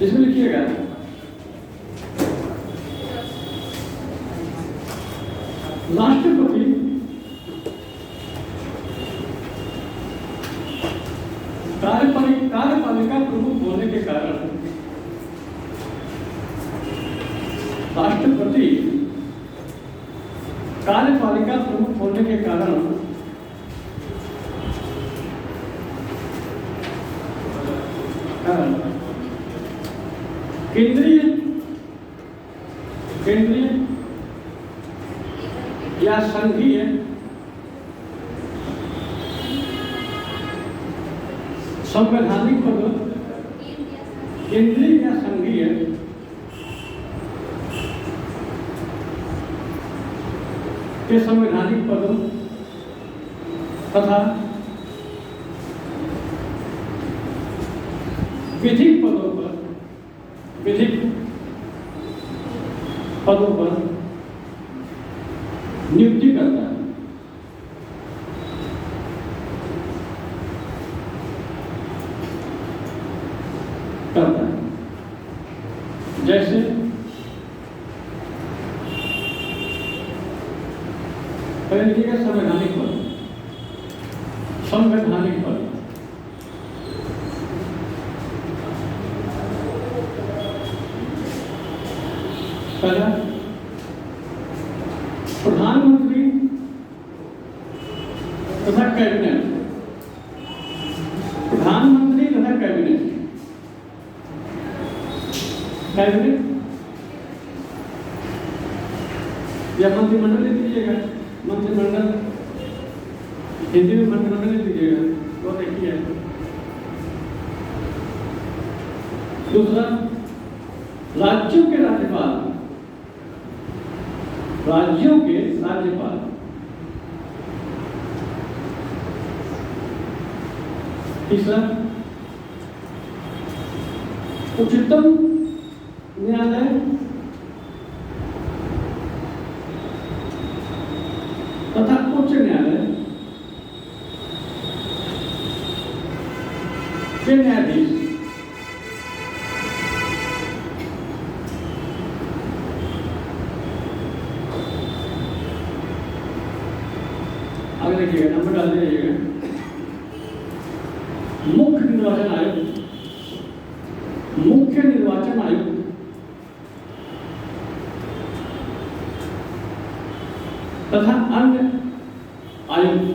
इसमें लिखिएगा राष्ट्रपति कार्यपालिका प्रमुख होने के कारण राष्ट्रपति कार्यपालिका प्रमुख होने के कारण केंद्रीय या संघीय संवैधानिक पदों, केंद्रीय या संघीय के संवैधानिक पदों तथा विधिक पदों पर नियुक्ति करता है। जैसे लिखिएगा संवैधानिक पद, पहला प्रधानमंत्री तथा कैबिनेट, प्रधानमंत्री तथा कैबिनेट या मंत्रिमंडल लिख दीजिएगा, मंत्रिमंडल हिंदी में मंत्रिमंडल लिख दीजिएगा, तो देखिए। दूसरा राज्यों के राज्यपाल, तीसरा उच्चतम न्यायालय तथा उच्च न्यायालय के न्यायाधीश। आगे देखिएगा, नंबर डाल दीजिएगा। मुख्य निर्वाचन आयुक्त तथा अन्य आयुक्त,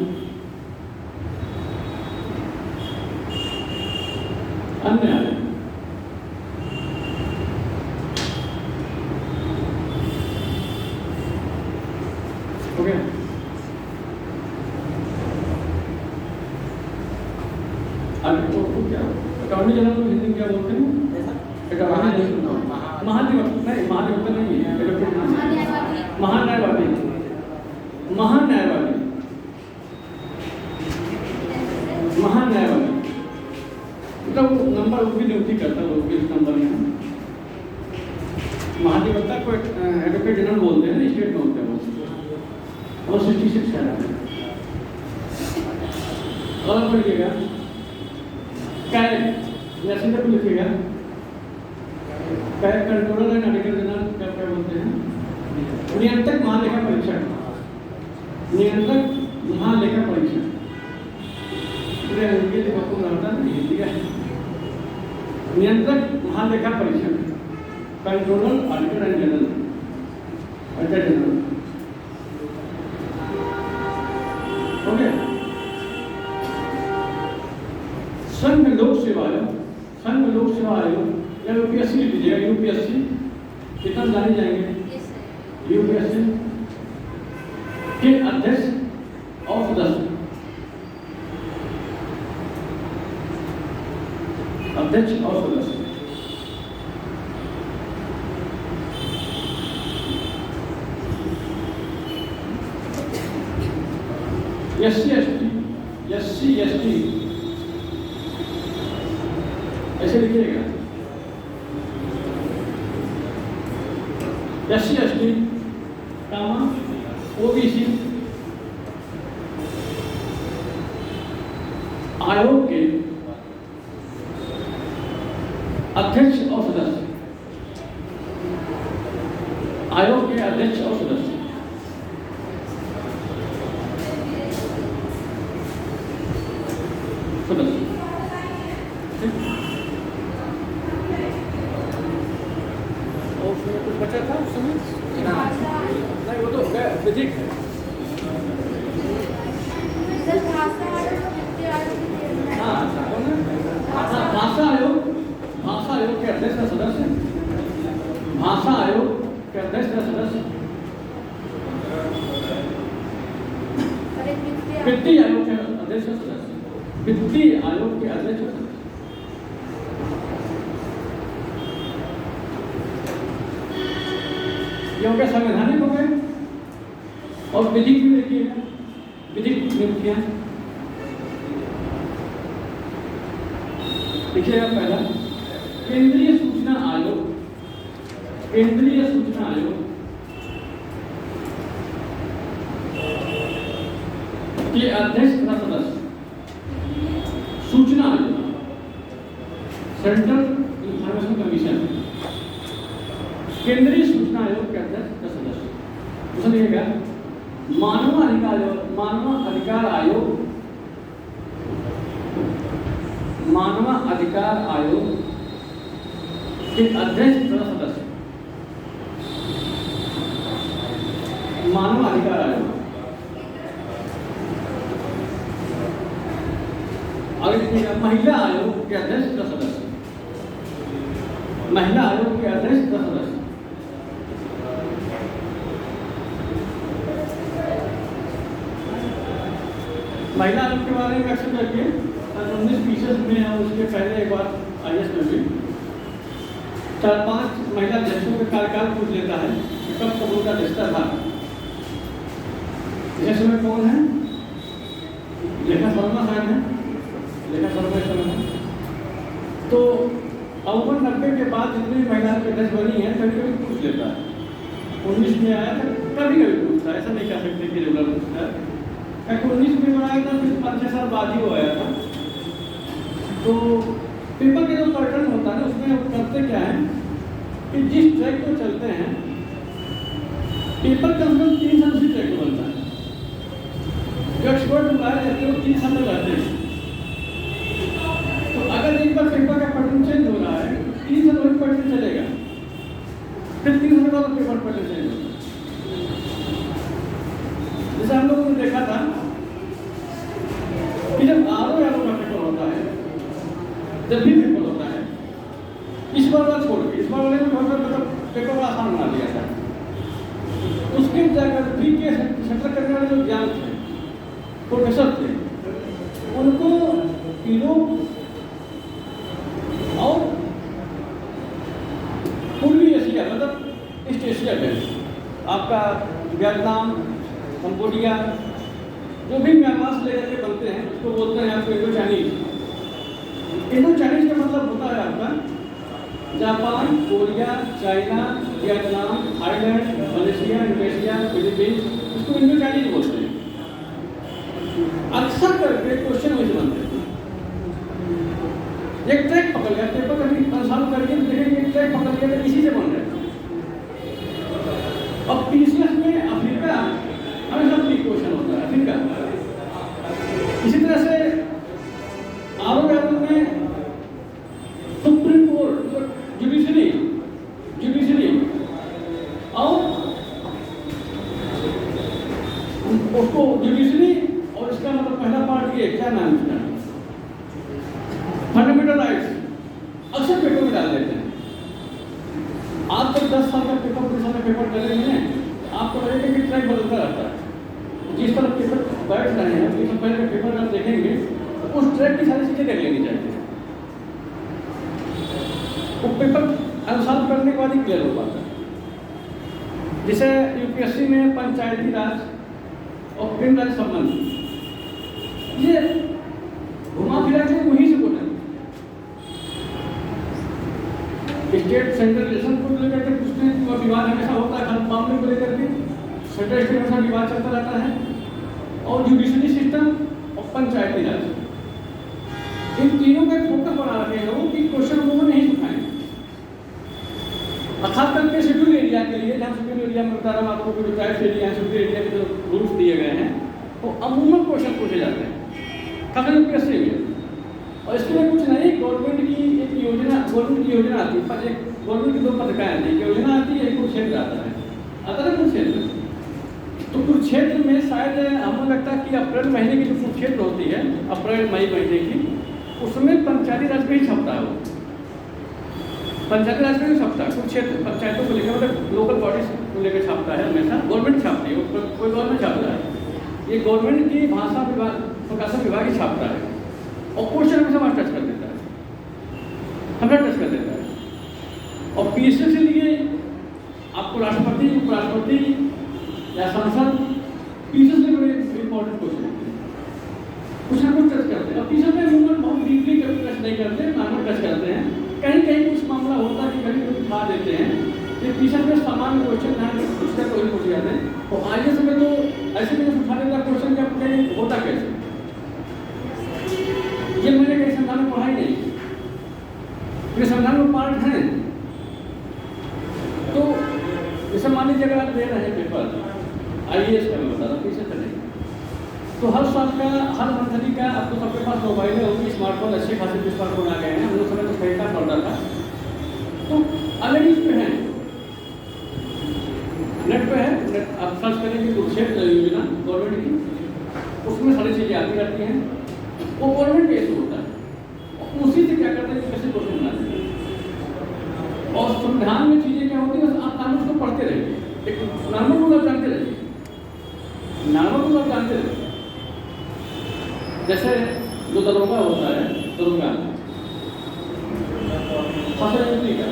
हो गया। क्या अटॉर्नी जनरल को हिंदी में क्या बोलते हैं? महाधिवक्ता नहीं, महाधिवक्ता नहीं है, महान्यायवादी, मतलब वो नंबर वो भी नियुक्ति करता है, वो भी इस नंबर में। महाधिवक्ता को एडवोकेट जनरल बोलते हैं, स्टेट में होते हैं वो 66 है। और पढ़िएगा जैसे जब लिखिएगा कंट्रोलर एंड ऑडिटर जनरल क्या बोलते हैं? नियंत्रक महालेखा परीक्षक, नियंत्रक महालेखा परीक्षक, कंट्रोलर ऑडिटर एंड जनरल, हो गया। संघ लोक सेवा आयोग या यूपीएससी लिख दीजिएगा, यूपीएससी कितना जाने जाएंगे? यूपीएससी के अध्यक्ष और सदस्य, एससी एसटी ऐसे लिखिएगा। एससी एसटी ओबीसी आयोग अध्यक्ष और सदस्य, आयोग के अध्यक्ष और सदस्य। सदस्य और उसमें कुछ बचा था उस समय? नहीं, वो तो हो गया, विधिक है। हाँ, भाषा आयोग के अध्यक्ष और सदस्य, भाषा आयोग के अध्यक्ष और सदस्य, वित्तीय आयोग के अध्यक्ष और सदस्य, वित्तीय आयोग के अध्यक्ष और सदस्य। ये हो गया संवैधानिक हो गए। और विधिक भी देखिएगा, विधिक नियुक्तियां देखिएगा। पहला केंद्रीय सूचना आयोग, केंद्रीय सूचना आयोग के अध्यक्ष तथा सदस्य, सूचना आयोग, सेंट्रल इंफॉर्मेशन कमीशन, केंद्रीय सूचना आयोग के अध्यक्ष तथा सदस्य। सुनिएगा, मानवाधिकार आयोग, मानवाधिकार आयोग, मानवाधिकार आयोग के अध्यक्ष तथा सदस्य, मानवाधिकार आयोग। आगे देखिएगा, महिला आयोग के अध्यक्ष तथा सदस्य, महिला आयोग के अध्यक्ष तथा सदस्य। महिला आयोग के बारे में अक्सर करके 1920 में और उसके पहले एक बार IAS में भी 4-5 महिला अध्यक्षों के कार्यकाल पूछ लेता है कि कब कब उनका रिश्ता था। इस समय कौन है? लेखा शर्मा साहब है, लेखा शर्मा इस समय है। तो 90 के बाद जितनी महिलाओं की अध्यक्ष बनी है कभी कभी पूछ लेता है। 19 में आया था, कभी कभी पूछता है, ऐसा नहीं कह सकते कि रेगुलर पूछता है। 19 में बनाया था, फिर 5-6 साल बाद ही वो आया था। तो पेपर के जो पैटर्न होता है ना, उसमें वो करते क्या है कि जिस ट्रैक पर चलते हैं, पेपर कम से कम 3 साल उसी ट्रैक पर बनता है। जो एक्सपर्ट बुलाए जाते हैं वो 3 साल तक रहते हैं। तो अगर एक बार पेपर का पैटर्न चेंज हो रहा है, 3 साल वही पैटर्न चलेगा, फिर 3 साल बाद पेपर पैटर्न चेंज होगा। जैसे हम लोगों ने देखा था कि जब आरो का पेपर होता है, जब भी पेपर होता है, इस बार वाला छोड़ के इस बार वाले में मतलब पेपर को आसान बना दिया था। उसके जाकर प्री के सेटल करने वाले जो ज्ञान थे, प्रोफेसर थे, उनको यूरोप और पूर्वी एशिया मतलब ईस्ट एशिया में आपका वियतनाम, कंबोडिया, जो भी म्यांमार से लेकर के बनते हैं उसको बोलते हैं आपको इंडो चाइनीज। इंडो चाइनीज का मतलब होता है आपका Japan, Korea, China, Vietnam, Thailand, Malaysia, Indonesia, Philippines, उसको इंडो चाइनीज बोलते हैं। अक्सर करके क्वेश्चन वही बनते हैं। एक ट्रैक पकड़ लिया, पेपर कभी कंसल्ट करके देखेंगे, एक ट्रैक पकड़ लिया तो इसी से बन रहे हैं। अब पीसीएस में अफ्रीका हमेशा प्री क्वेश्चन होता है, अफ्रीका। इसी तरह से आरो में सुप्रीम कोर्ट, जुडिशरी और उसको जुडिशरी और इसका मतलब पहला पार्ट ये क्या नाम है, फंडामेंटल राइट्स, अक्सर पेपर में डाल देते हैं। आप जब 10 साल का पेपर 20 साल का पेपर करेंगे आपको लगेगा कि ट्रैक बदलता रहता है। जिस तरह पेपर बैठ रहे हैं, तो पहले का पेपर आप देखेंगे तो उस ट्रैक की सारी चीज़ें देख लेनी चाहिए। वो पेपर अनुसार करने के बाद ही क्लियर हो पाता है। जैसे यूपीएससी में पंचायती राज और केंद्र राज्य संबंध, ये घुमा फिरा के वहीं से बोले स्टेट सेंट्रल रिलेशन को लेकर के पूछते हैं तो विवाद हमेशा होता है, हर मामले को लेकर के सेंट्रल स्टेट में विवाद चलता रहता है। और जुडिशरी सिस्टम और पंचायती राज, इन तीनों का फोकस बना रखे हैं वो कि क्वेश्चन उन्होंने नहीं उठाए। और खास करके शेड्यूल एरिया के लिए, जहाँ शेड्यूल एरिया में बता रहा हूँ आपको, जो ट्राइब्स एरिया शेड्यूल एरिया के जो रूल्स दिए गए हैं वो अमूमन क्वेश्चन पूछे जाते हैं, खासकर यूपीएससी में। और इसके लिए कुछ नहीं, गवर्नमेंट की एक योजना, गवर्नमेंट की योजना आती है, एक गवर्नमेंट की 2 पत्रिकाएँ आती है, योजना आती है, एक कुरुक्षेत्र आता है कुरुक्षेत्र। तो कुरुक्षेत्र में शायद हमें लगता है कि अप्रैल महीने की जो कुरुक्षेत्र होती है, अप्रैल मई महीने की, उसमें पंचायती राज में ही छपता है वो, पंचायती राज में ही छपता है कुरुक्षेत्र, पंचायतों को लेकर, मतलब लोकल बॉडीज को लेकर छापता है हमेशा, गवर्नमेंट छापती है, कोई गवर्नमेंट छापता है, ये गवर्नमेंट की भाषा विभाग, प्रकाशन विभाग ही छापता है। और क्वेश्चन हमेशा वहाँ टच कर देता है, हमें टच कर देता है। और पीएससी से लिए आपको राष्ट्रपति, उपराष्ट्रपति या सांसद, पीएससी से बड़े इंपॉर्टेंट क्वेश्चन होते हैं, कुछ ना कुछ टच करते हैं। और पीएससी में मूवमेंट बहुत डीपली कभी टच नहीं करते, नॉर्मल टच करते हैं। कहीं कहीं कुछ मामला होता है कि कभी कभी उठा देते हैं, ये पीएससी में सामान्य क्वेश्चन यहाँ पूछते हैं तो वही पूछ जाते हैं। और आगे समय तो ऐसे भी उठा देता क्वेश्चन कि आपको कहीं होता कैसे, ये मैंने कहीं संविधान में पढ़ा ही नहीं, ये संविधान में पार्ट है। तो जैसे मान लीजिए अगर आप दे रहे हैं पेपर IAS का, मैं बता रहा हूँ पीछे से नहीं, तो हर साल का, हर मंथली का, अब तो सबके पास मोबाइल होगी, स्मार्टफोन, अच्छे खासे स्मार्टफोन आ गए हैं, हम लोग समय तो खरीदना पड़ता था, तो अलग ही पे है, नेट पे है, नेट आप सर्च करेंगे कुरुक्षेत्र योजना गवर्नमेंट की, उसमें सारी चीज़ें आती रहती हैं, वो गवर्नमेंट केस होता है, उसी से क्या करते हैं, कैसे क्वेश्चन बनाते हैं। और संविधान में चीज़ें क्या होती है, बस आप कानून को पढ़ते रहिए, एक नॉर्मल रूल आप जानते रहिए, नॉर्मल रूल आप जानते रहिए। जैसे जो दरोगा होता है, दरोगा शासन का,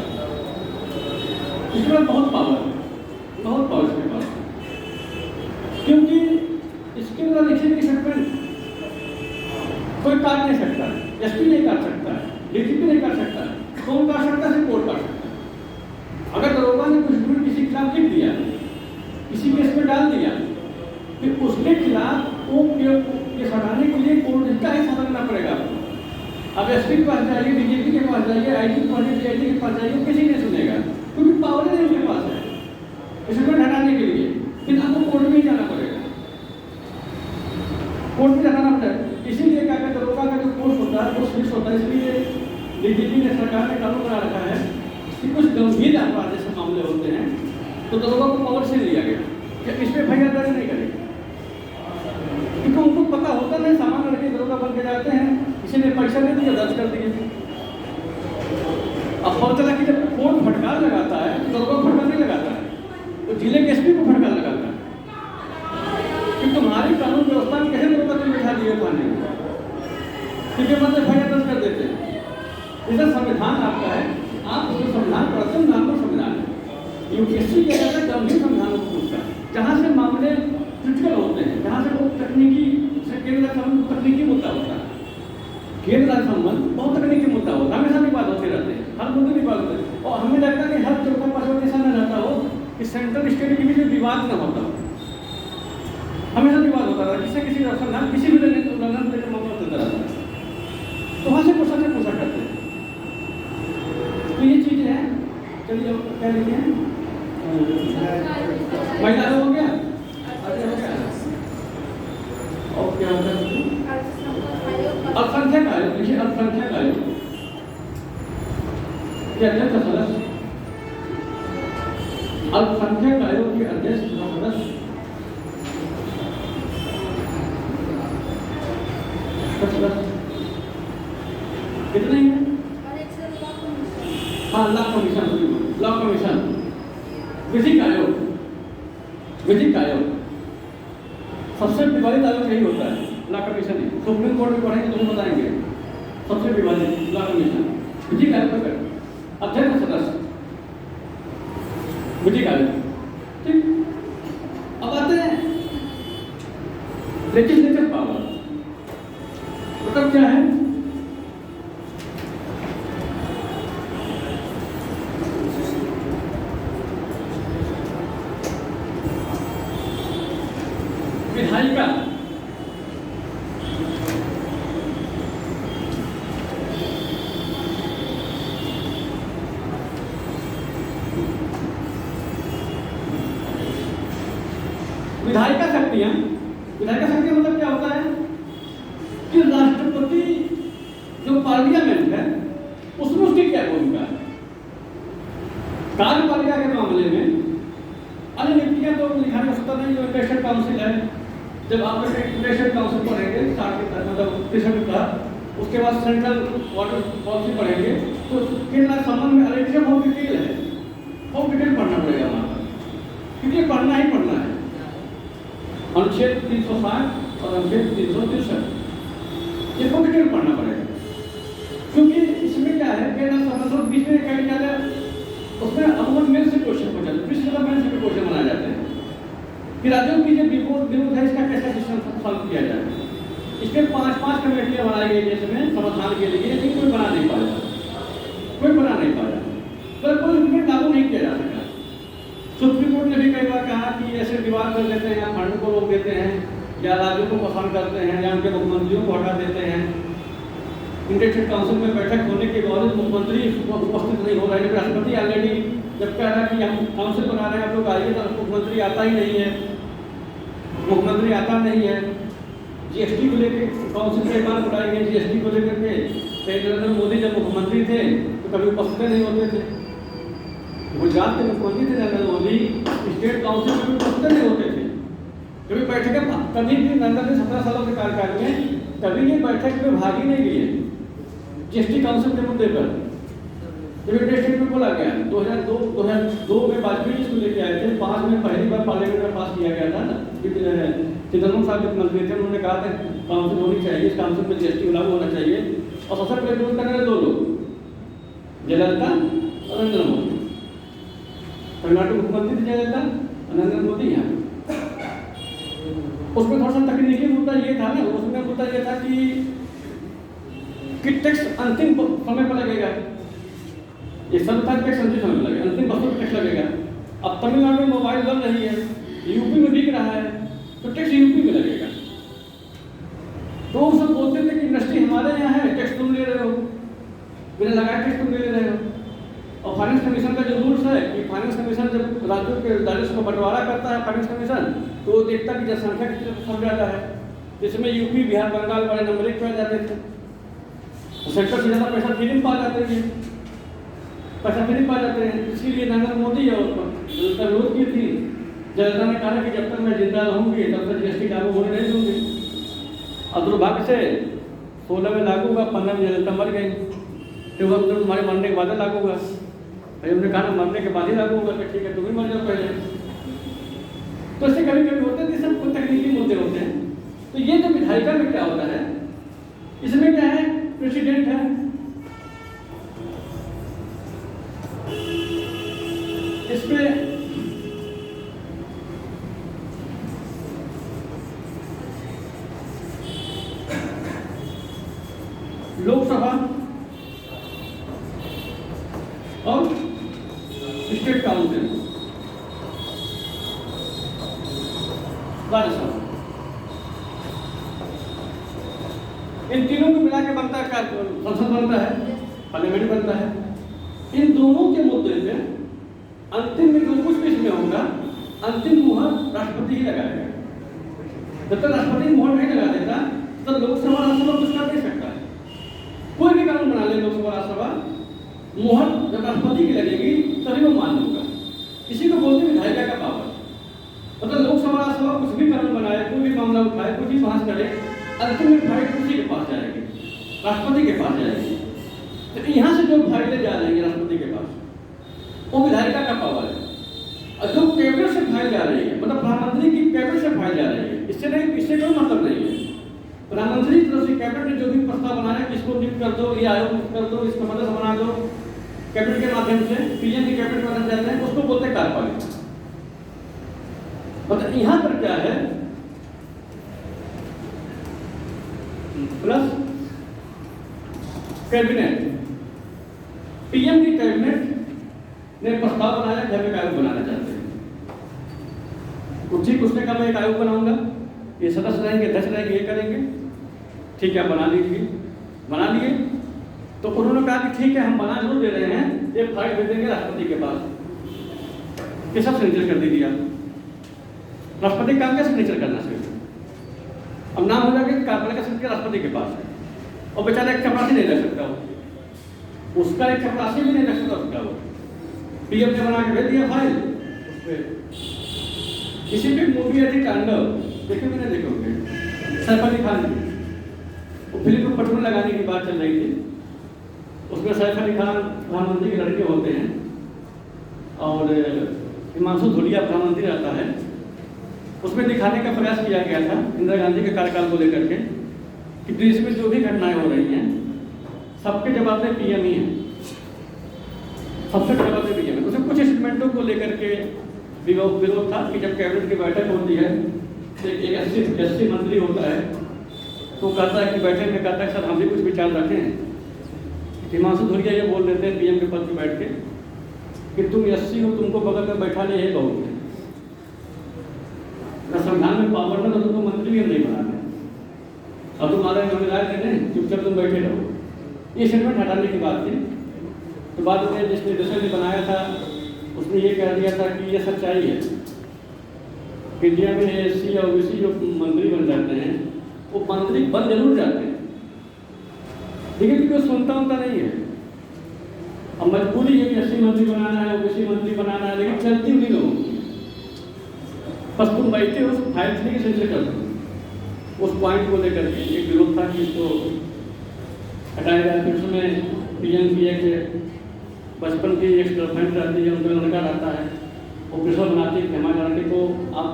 इसके पास बहुत पावर इसके पास, क्योंकि इसके द्वारा लिखी गई स्टेटमेंट कोई काट नहीं सकता है, SP नहीं काट सकता है, DGP नहीं काट सकता है, कौन काट सकता है, सिर्फ कोर्ट काट सकता है। अगर दरोगा ने कुछ भी किसी के खिलाफ लिख दिया, किसी केस में डाल दिया, फिर उसके खिलाफ वो केस हटाने के लिए कोर्ट का ही साधन करना पड़ेगा आपको। अब SP के पास जाइए, DGP के पास जाइए, IG के पास जाइए, DIG के पास जाइए, किसी नहीं सुनेगा, क्योंकि पावर नहीं उनके पास है स्टेटमेंट हटाने के लिए, फिर आपको कोर्ट में ही जाना पड़ेगा, कोर्ट में जाना पड़ेगा। इसीलिए क्या कहते हैं, दरोगा का जो कोर्स होता है वो फिक्स होता है, इसलिए DGP ने, सरकार ने कानून बना रखा है कि कुछ गंभीर अपराध जैसे मामले होते हैं तो दरोगा को पावर से लिया गया कि इस पर FIR दर्ज नहीं करेगा, क्योंकि उनको पता होता नहीं, सामान्य लड़के दरोगा बन के जाते हैं, किसी ने पैसा दे दिया, दर्ज कर दिए। अब पता चला कि जब कोर्ट फटकार लगाता है तो दरोगा फटकार नहीं लगाता है, तो जिले के SP को फटकार लगाता है कि तुम्हारी कानून व्यवस्था में कैसे दरोगा तुम बैठा दिए थाने में, क्योंकि मतलब FIR दर्ज कर देते हैं। जैसा संविधान आपका है, आप जो संविधान पढ़ते हैं नॉर्मल संविधान है, यूपीएससी क्या कहता है गंभीर संविधानों को पूछता है, जहाँ से मामले क्रिटिकल होते हैं, जहाँ से बहुत तकनीकी केंद्र संबंध तकनीकी मुद्दा होता है, केंद्र संबंध बहुत तकनीकी मुद्दा होता है, हमेशा विवाद होते रहते हैं, हर मुद्दे विवाद होते हैं। और हमें लगता है कि हर चौथा पांचवा ऐसा न रहता हो कि सेंट्रल स्टेट के बीच में विवाद न होता हो, हमेशा विवाद होता रहा, किसी किसी संविधान किसी भी उल्लंघन लेकर मामला चलता रहता है, तो वहाँ से क्वेश्चन से पूछा करते हैं। तो ये चीज़ें हैं, चलिए क्या लिखे हैं, महिला हो गया, और क्या होता है, अल्पसंख्यक आयोग, लिखिए अल्पसंख्यक आयोग के अध्यक्ष सदस्य, अल्पसंख्यक आयोग के अध्यक्ष सदस्य, कितने हैं? हाँ, लॉ कमीशन, विधिक आयोग, विधिक आयोग सबसे विवादित आयोग यही होता है, लॉ कमीशन ही। सुप्रीम कोर्ट में पढ़ेंगे तो बताएंगे सबसे विवादित लॉ कमीशन, विधिक आयोग का अध्यक्ष सदस्य, विधिक आयोग। ठीक, अब आते हैं लेजिस्लेटिव पावर, मतलब क्या है, विधायिका, विधायिका शक्तियां मतलब क्या होता है कि राष्ट्रपति जो पार्लियामेंट है उसमें उसकी क्या भूमिका है। कार्यपालिका के मामले में अन्य नीतियां तो लिखा नहीं सकता नहीं। जो इंटेलेक्चुअल काउंसिल है, जब आप इंटेलेक्चुअल काउंसिल पढ़ेंगे मतलब 63 का, उसके बाद सेंट्रल वाटर पॉलिसी पढ़ेंगे तो कितना संबंध में अलग बहुत डिटेल है, बहुत डिटेल पढ़ना पड़ेगा हमारा, क्योंकि पढ़ना ही पढ़ना है। अनुच्छेद 360 और अनुच्छेद 363 ये बहुत डिटेल पढ़ना पड़ेगा, क्योंकि इसमें क्या है कि संबंध बीच में क्या जाता है, उसमें अमूमन मेल से क्वेश्चन हो जाते हैं, पिछले मेल से क्वेश्चन बनाए जाते हैं कि राज्यों की जो विरोध है इसका कैसा सिस्टम सॉल्व किया जाए। इसमें 5-5 कमेटियां बनाई गई इसमें समाधान के लिए, लेकिन कोई बना नहीं पाया, तो कोई उनमें लागू नहीं किया जा सका। सुप्रीम कोर्ट ने भी कई बार कहा कि ऐसे विवाद कर देते हैं, फंड को रोक देते हैं, या राज्यों को पसंद करते हैं, या उनके मुख्यमंत्रियों को हटा देते हैं। इंटेलेक्चुअल काउंसिल में बैठक होने के बावजूद मुख्यमंत्री उपस्थित नहीं हो रहे हैं। राष्ट्रपति ऑलरेडी जब कह रहा है कि हम काउंसिल बना रहे हैं, आप लोग आइए, तो मुख्यमंत्री आता ही नहीं है, मुख्यमंत्री आता नहीं है। जीएसटी को लेकर काउंसिल कई बार बुलाए गए, जीएसटी को लेकर के नरेंद्र मोदी जब मुख्यमंत्री थे तो कभी उपस्थित नहीं होते थे। गुजरात के मुख्यमंत्री थे नरेंद्र मोदी, स्टेट काउंसिल में उपस्थित नहीं होते थे। कभी बैठकें कभी भी नरेंद्र ने 17 सालों के कार्यकाल में कभी ये बैठक में भाग ही नहीं लिए जीएसटी काउंसिल के मुद्दे पर। जब इंटेलेक्चुअल में बोला गया 2002 में वाजपेयी इसको लेके आए थे, 5 में पहली बार पार्लियामेंट में पास किया गया था ना, चिदम्बरम साहब के मंत्री थे, उन्होंने कहा था काउंसिल होनी चाहिए, इस काउंसिल में जीएसटी लागू होना चाहिए। और सबसे पहले विरोध करने वाले 2 लोग, जयललिता और नरेंद्र मोदी। कर्नाटक मुख्यमंत्री थे जयललिता और नरेंद्र मोदी यहाँ। उसमें थोड़ा सा तकनीकी मुद्दा ये था ना, उसमें मुद्दा ये था कि टैक्स अंतिम समय पर लगेगा, ये सब टैक्स अंतिम समय पर लगेगा, अंतिम वस्तु पर टैक्स लगेगा। अब तमिलनाडु में मोबाइल बन रही है, यूपी में बिक रहा है, तो टैक्स यूपी में लगेगा। तो वो सब बोलते थे कि इंडस्ट्री हमारे यहाँ है, टैक्स तुम ले रहे हो, बिना लगाए टैक्स तुम ले रहे हो। और फाइनेंस कमीशन का जो रूल्स है कि फाइनेंस कमीशन जब राज्यों के राजस्व का बंटवारा करता है फाइनेंस कमीशन, तो वो देखता कि जनसंख्या की तरफ सब ज़्यादा है, जिसमें यूपी, बिहार, बंगाल बड़े नंबर 1 पे आ जाते थे। तो सेंटर से ज़्यादा पैसा फ्री में पा जाते हैं, पैसा फ्री पा जाते हैं। इसीलिए नरेंद्र मोदी और विरोध की थी। जयललिता ने कहा कि जब तक मैं जिंदा रहूँगी तब तक जीएसटी लागू होने नहीं दूँगी। और दुर्भाग्य से 16 में लागू हुआ, 15 में जयललिता मर गई। तो अब तो तुम्हारे मरने के बाद लागू हुआ। हमने कहा मरने के बाद ही लागू होगा, ठीक है तुम ही मर जाओ पहले। तो इससे कभी कभी होते हैं, सब तकनीकी मुद्दे होते हैं। तो ये जो विधायिका में क्या होता है, इसमें क्या है, प्रेसिडेंट है, इसमें लोकसभा और स्टेट काउंसिल, राज्यसभा, इन तीनों को मिला के बनता है संसद बनता है, पार्लियामेंट बनता है। इन दोनों के मुद्दे पे अंतिम में जो कुछ भी इसमें होगा, अंतिम मुहर राष्ट्रपति ही लगाएगा। जब तक राष्ट्रपति मुहर नहीं लगा देता तब लोकसभा राज्यसभा कुछ कर नहीं सकता है। कोई भी कानून बना ले लोकसभा राज्यसभा, मुहर जब राष्ट्रपति की लगेगी तभी वो मान्य होगा। इसी को बोलते हैं विधायिका का पावर। मतलब लोकसभा राज्यसभा कुछ भी कानून बनाए, कोई भी मामला उठाए, कुछ भी बहस करे, अंतिम में फाइट उसी के पास जाएगी, राष्ट्रपति के पास जाएगी। तो यहाँ से जो फाइलें जा रही है राष्ट्रपति के पास, वो विधायिका का पावर है। और जो कैबिनेट से फाइल जा रही है, मतलब प्रधानमंत्री की कैबिनेट से फाइल जा रही है, इससे नहीं, इससे कोई मतलब नहीं है। प्रधानमंत्री की तरफ से कैबिनेट ने जो भी प्रस्ताव बनाया, किसको नियुक्त कर दो, ये आयोग नियुक्त कर दो, इसका मदद बना दो, कैबिनेट के माध्यम से पीएम की कैबिनेट बन जाते हैं, उसको बोलते हैं कार्यपालिका। मतलब यहाँ पर क्या है, प्लस कैबिनेट, पीएम की कैबिनेट ने प्रस्ताव बनाया कि हम एक आयोग बनाना चाहते हैं। कुछ ही उसने कहा मैं एक आयोग बनाऊंगा, ये सदस्य रहेंगे, 10 रहेंगे, ये करेंगे, ठीक है बना लीजिए। बना लिए तो उन्होंने कहा कि ठीक है हम बना जरूर दे रहे हैं, एक फाइल भेज देंगे राष्ट्रपति के पास, ये सब सेंटर कर दीजिए आप। राष्ट्रपति काम क्या सिग्नेचर करना चाहिए? अब नाम हो जाएगा कि कार्यालय का सिग्नेचर राष्ट्रपति के पास है, और बेचारा एक चपरासी नहीं रख सकता वो, उसका एक चपरासी भी नहीं रख सकता उसका वो, पीएम ने बना के भेज दिया फाइल उस पर। किसी भी मूवी है थी तांडव, देखे मैंने, देखे होंगे, सैफ अली खान की, वो फिल्म को पटवन लगाने की बात चल रही थी। उसमें सैफ अली खान प्रधानमंत्री के लड़के होते हैं और हिमांशु धूलिया प्रधानमंत्री रहता है। उसमें दिखाने का प्रयास किया गया था इंदिरा गांधी के कार्यकाल को लेकर के कि देश में जो भी घटनाएं हो रही हैं सबके जवाब में पीएम ही है, सबसे जवाब में पीएम है। उसमें कुछ स्टेटमेंटों को लेकर के विरोध था कि जब कैबिनेट की बैठक होती है तो एक एससी मंत्री होता है तो कहता है कि बैठक में कहता है सर हम भी कुछ विचार रखें। हिमांशु धूलिया ये बोल देते हैं पीएम के पद पर बैठ के कि तुम एससी हो, तुमको बगल में बैठा ले, बहुत है, संविधान में पावर में तो तुमको मंत्री भी हम नहीं बनाते, अब तुम्हारे नौकराय दे दें, चुपचाप तुम बैठे रहो। ये स्टेटमेंट हटाने की बात थी। तो बाद में जिस निर्देशक ने बनाया था उसने ये कह दिया था कि ये सच्चाई है कि इंडिया में एससी और ओबीसी जो मंत्री बन जाते हैं वो मंत्री बन जरूर जाते हैं, लेकिन कोई सुनता नहीं है। अब मजबूरी है कि एससी मंत्री बनाना है, ओबीसी मंत्री बनाना है, लेकिन चलती हुई लोगों की बस तुम बैठे हो फाइल नहीं से कर दो। उस पॉइंट को लेकर के एक विरोध था कि इसको हटाया जाए। फिर उसमें पीएम की एक बचपन की एक गर्लफ्रेंड रहती है, उनका लड़का रहता है, वो प्रेशर बनाती है कि हमारे लड़के को आप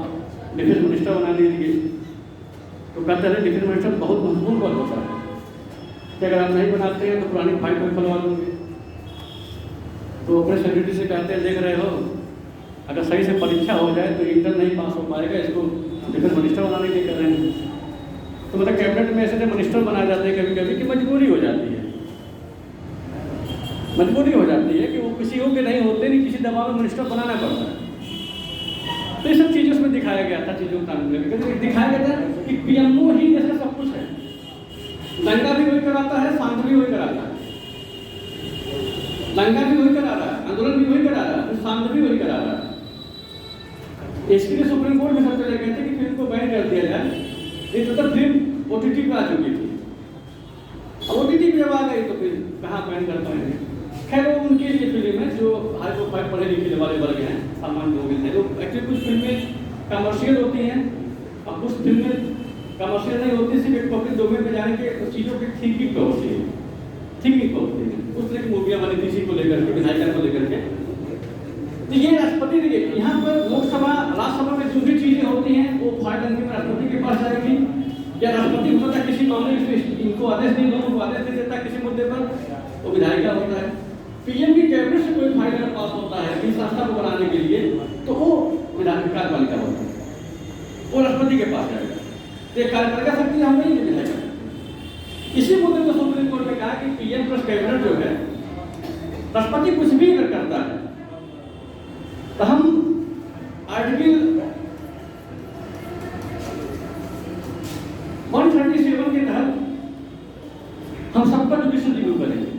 डिफेंस मिनिस्टर बना दीजिए। तो कहते हैं डिफेंस मिनिस्टर बहुत महत्वपूर्ण पद होता है कि अगर आप नहीं बनाते हैं तो पुरानी फाइल को खुलवा दूँगी। तो अपने सेक्रेटरी से कहते हैं देख रहे हो अगर सही से परीक्षा हो जाए तो इंटर नहीं पास हो पाएगा, इसको डिफेंस मिनिस्टर बनाने के कर रहे हैं। तो मतलब कैबिनेट में ऐसे मिनिस्टर बनाए जाते हैं कभी कभी कि मजबूरी हो जाती है, मजबूरी हो जाती है कि वो किसी हो के नहीं होते, नहीं किसी दबाव में मिनिस्टर बनाना पड़ता है। तो ये सब चीज़ें उसमें दिखाया गया था, चीज़ों का दिखाया गया था कि पीएमओ ही जैसा सब कुछ है, दंगा भी वही कराता है, शांत भी वही कराता है, दंगा भी वही करा रहा है, आंदोलन भी वही करा रहा है, शांत भी वही करा रहा है। इसके लिए सुप्रीम कोर्ट में सब चले गए थे कि फिल्म को बैन कर दिया जाए, नहीं तो तब फिल्म ओटीटी पे आ चुकी थी। अब ओटीटी पे जब आ गई तो फिर कहाँ बैन कर पाएंगे। खैर वो उनके लिए फिल्म है जो हाई प्रोफाइल पढ़े लिखे वाले वर्ग हैं, सामान्य लोग हैं। तो एक्चुअली कुछ फिल्में कमर्शियल होती हैं और कुछ फिल्में कमर्शियल नहीं होती, सिर्फ एक पब्लिक डोमेन में जाने के चीज़ों की थिंकिंग पे होती है, थिंकिंग पे होती है। उस तरह की मूवियाँ बनी थी इसी को लेकर के, विधायिका को लेकर के। तो ये राष्ट्रपति देखिए यहाँ पर लोकसभा राज्यसभा में जो भी चीजें होती हैं वो फाइल अंतिम राष्ट्रपति के पास जाएगी, या राष्ट्रपति होता है किसी मामले में इनको आदेश नहीं, लोगों को आदेश नहीं देता किसी मुद्दे पर, तो विधायिका होता है। पीएम की कैबिनेट से कोई फाइल अगर पास होता है किसी संस्था को बनाने के लिए तो वो कार्यपालिका होता है, वो राष्ट्रपति के पास जाएगा। तो कार्यपालिका शक्ति हम नहीं विधायिका। इसी मुद्दे को सुप्रीम कोर्ट ने कहा कि पीएम प्लस कैबिनेट जो है, राष्ट्रपति कुछ भी अगर करता है तो हम आर्टिकल 137 के तहत हम सबका जुडिशियल रिव्यू करेंगे,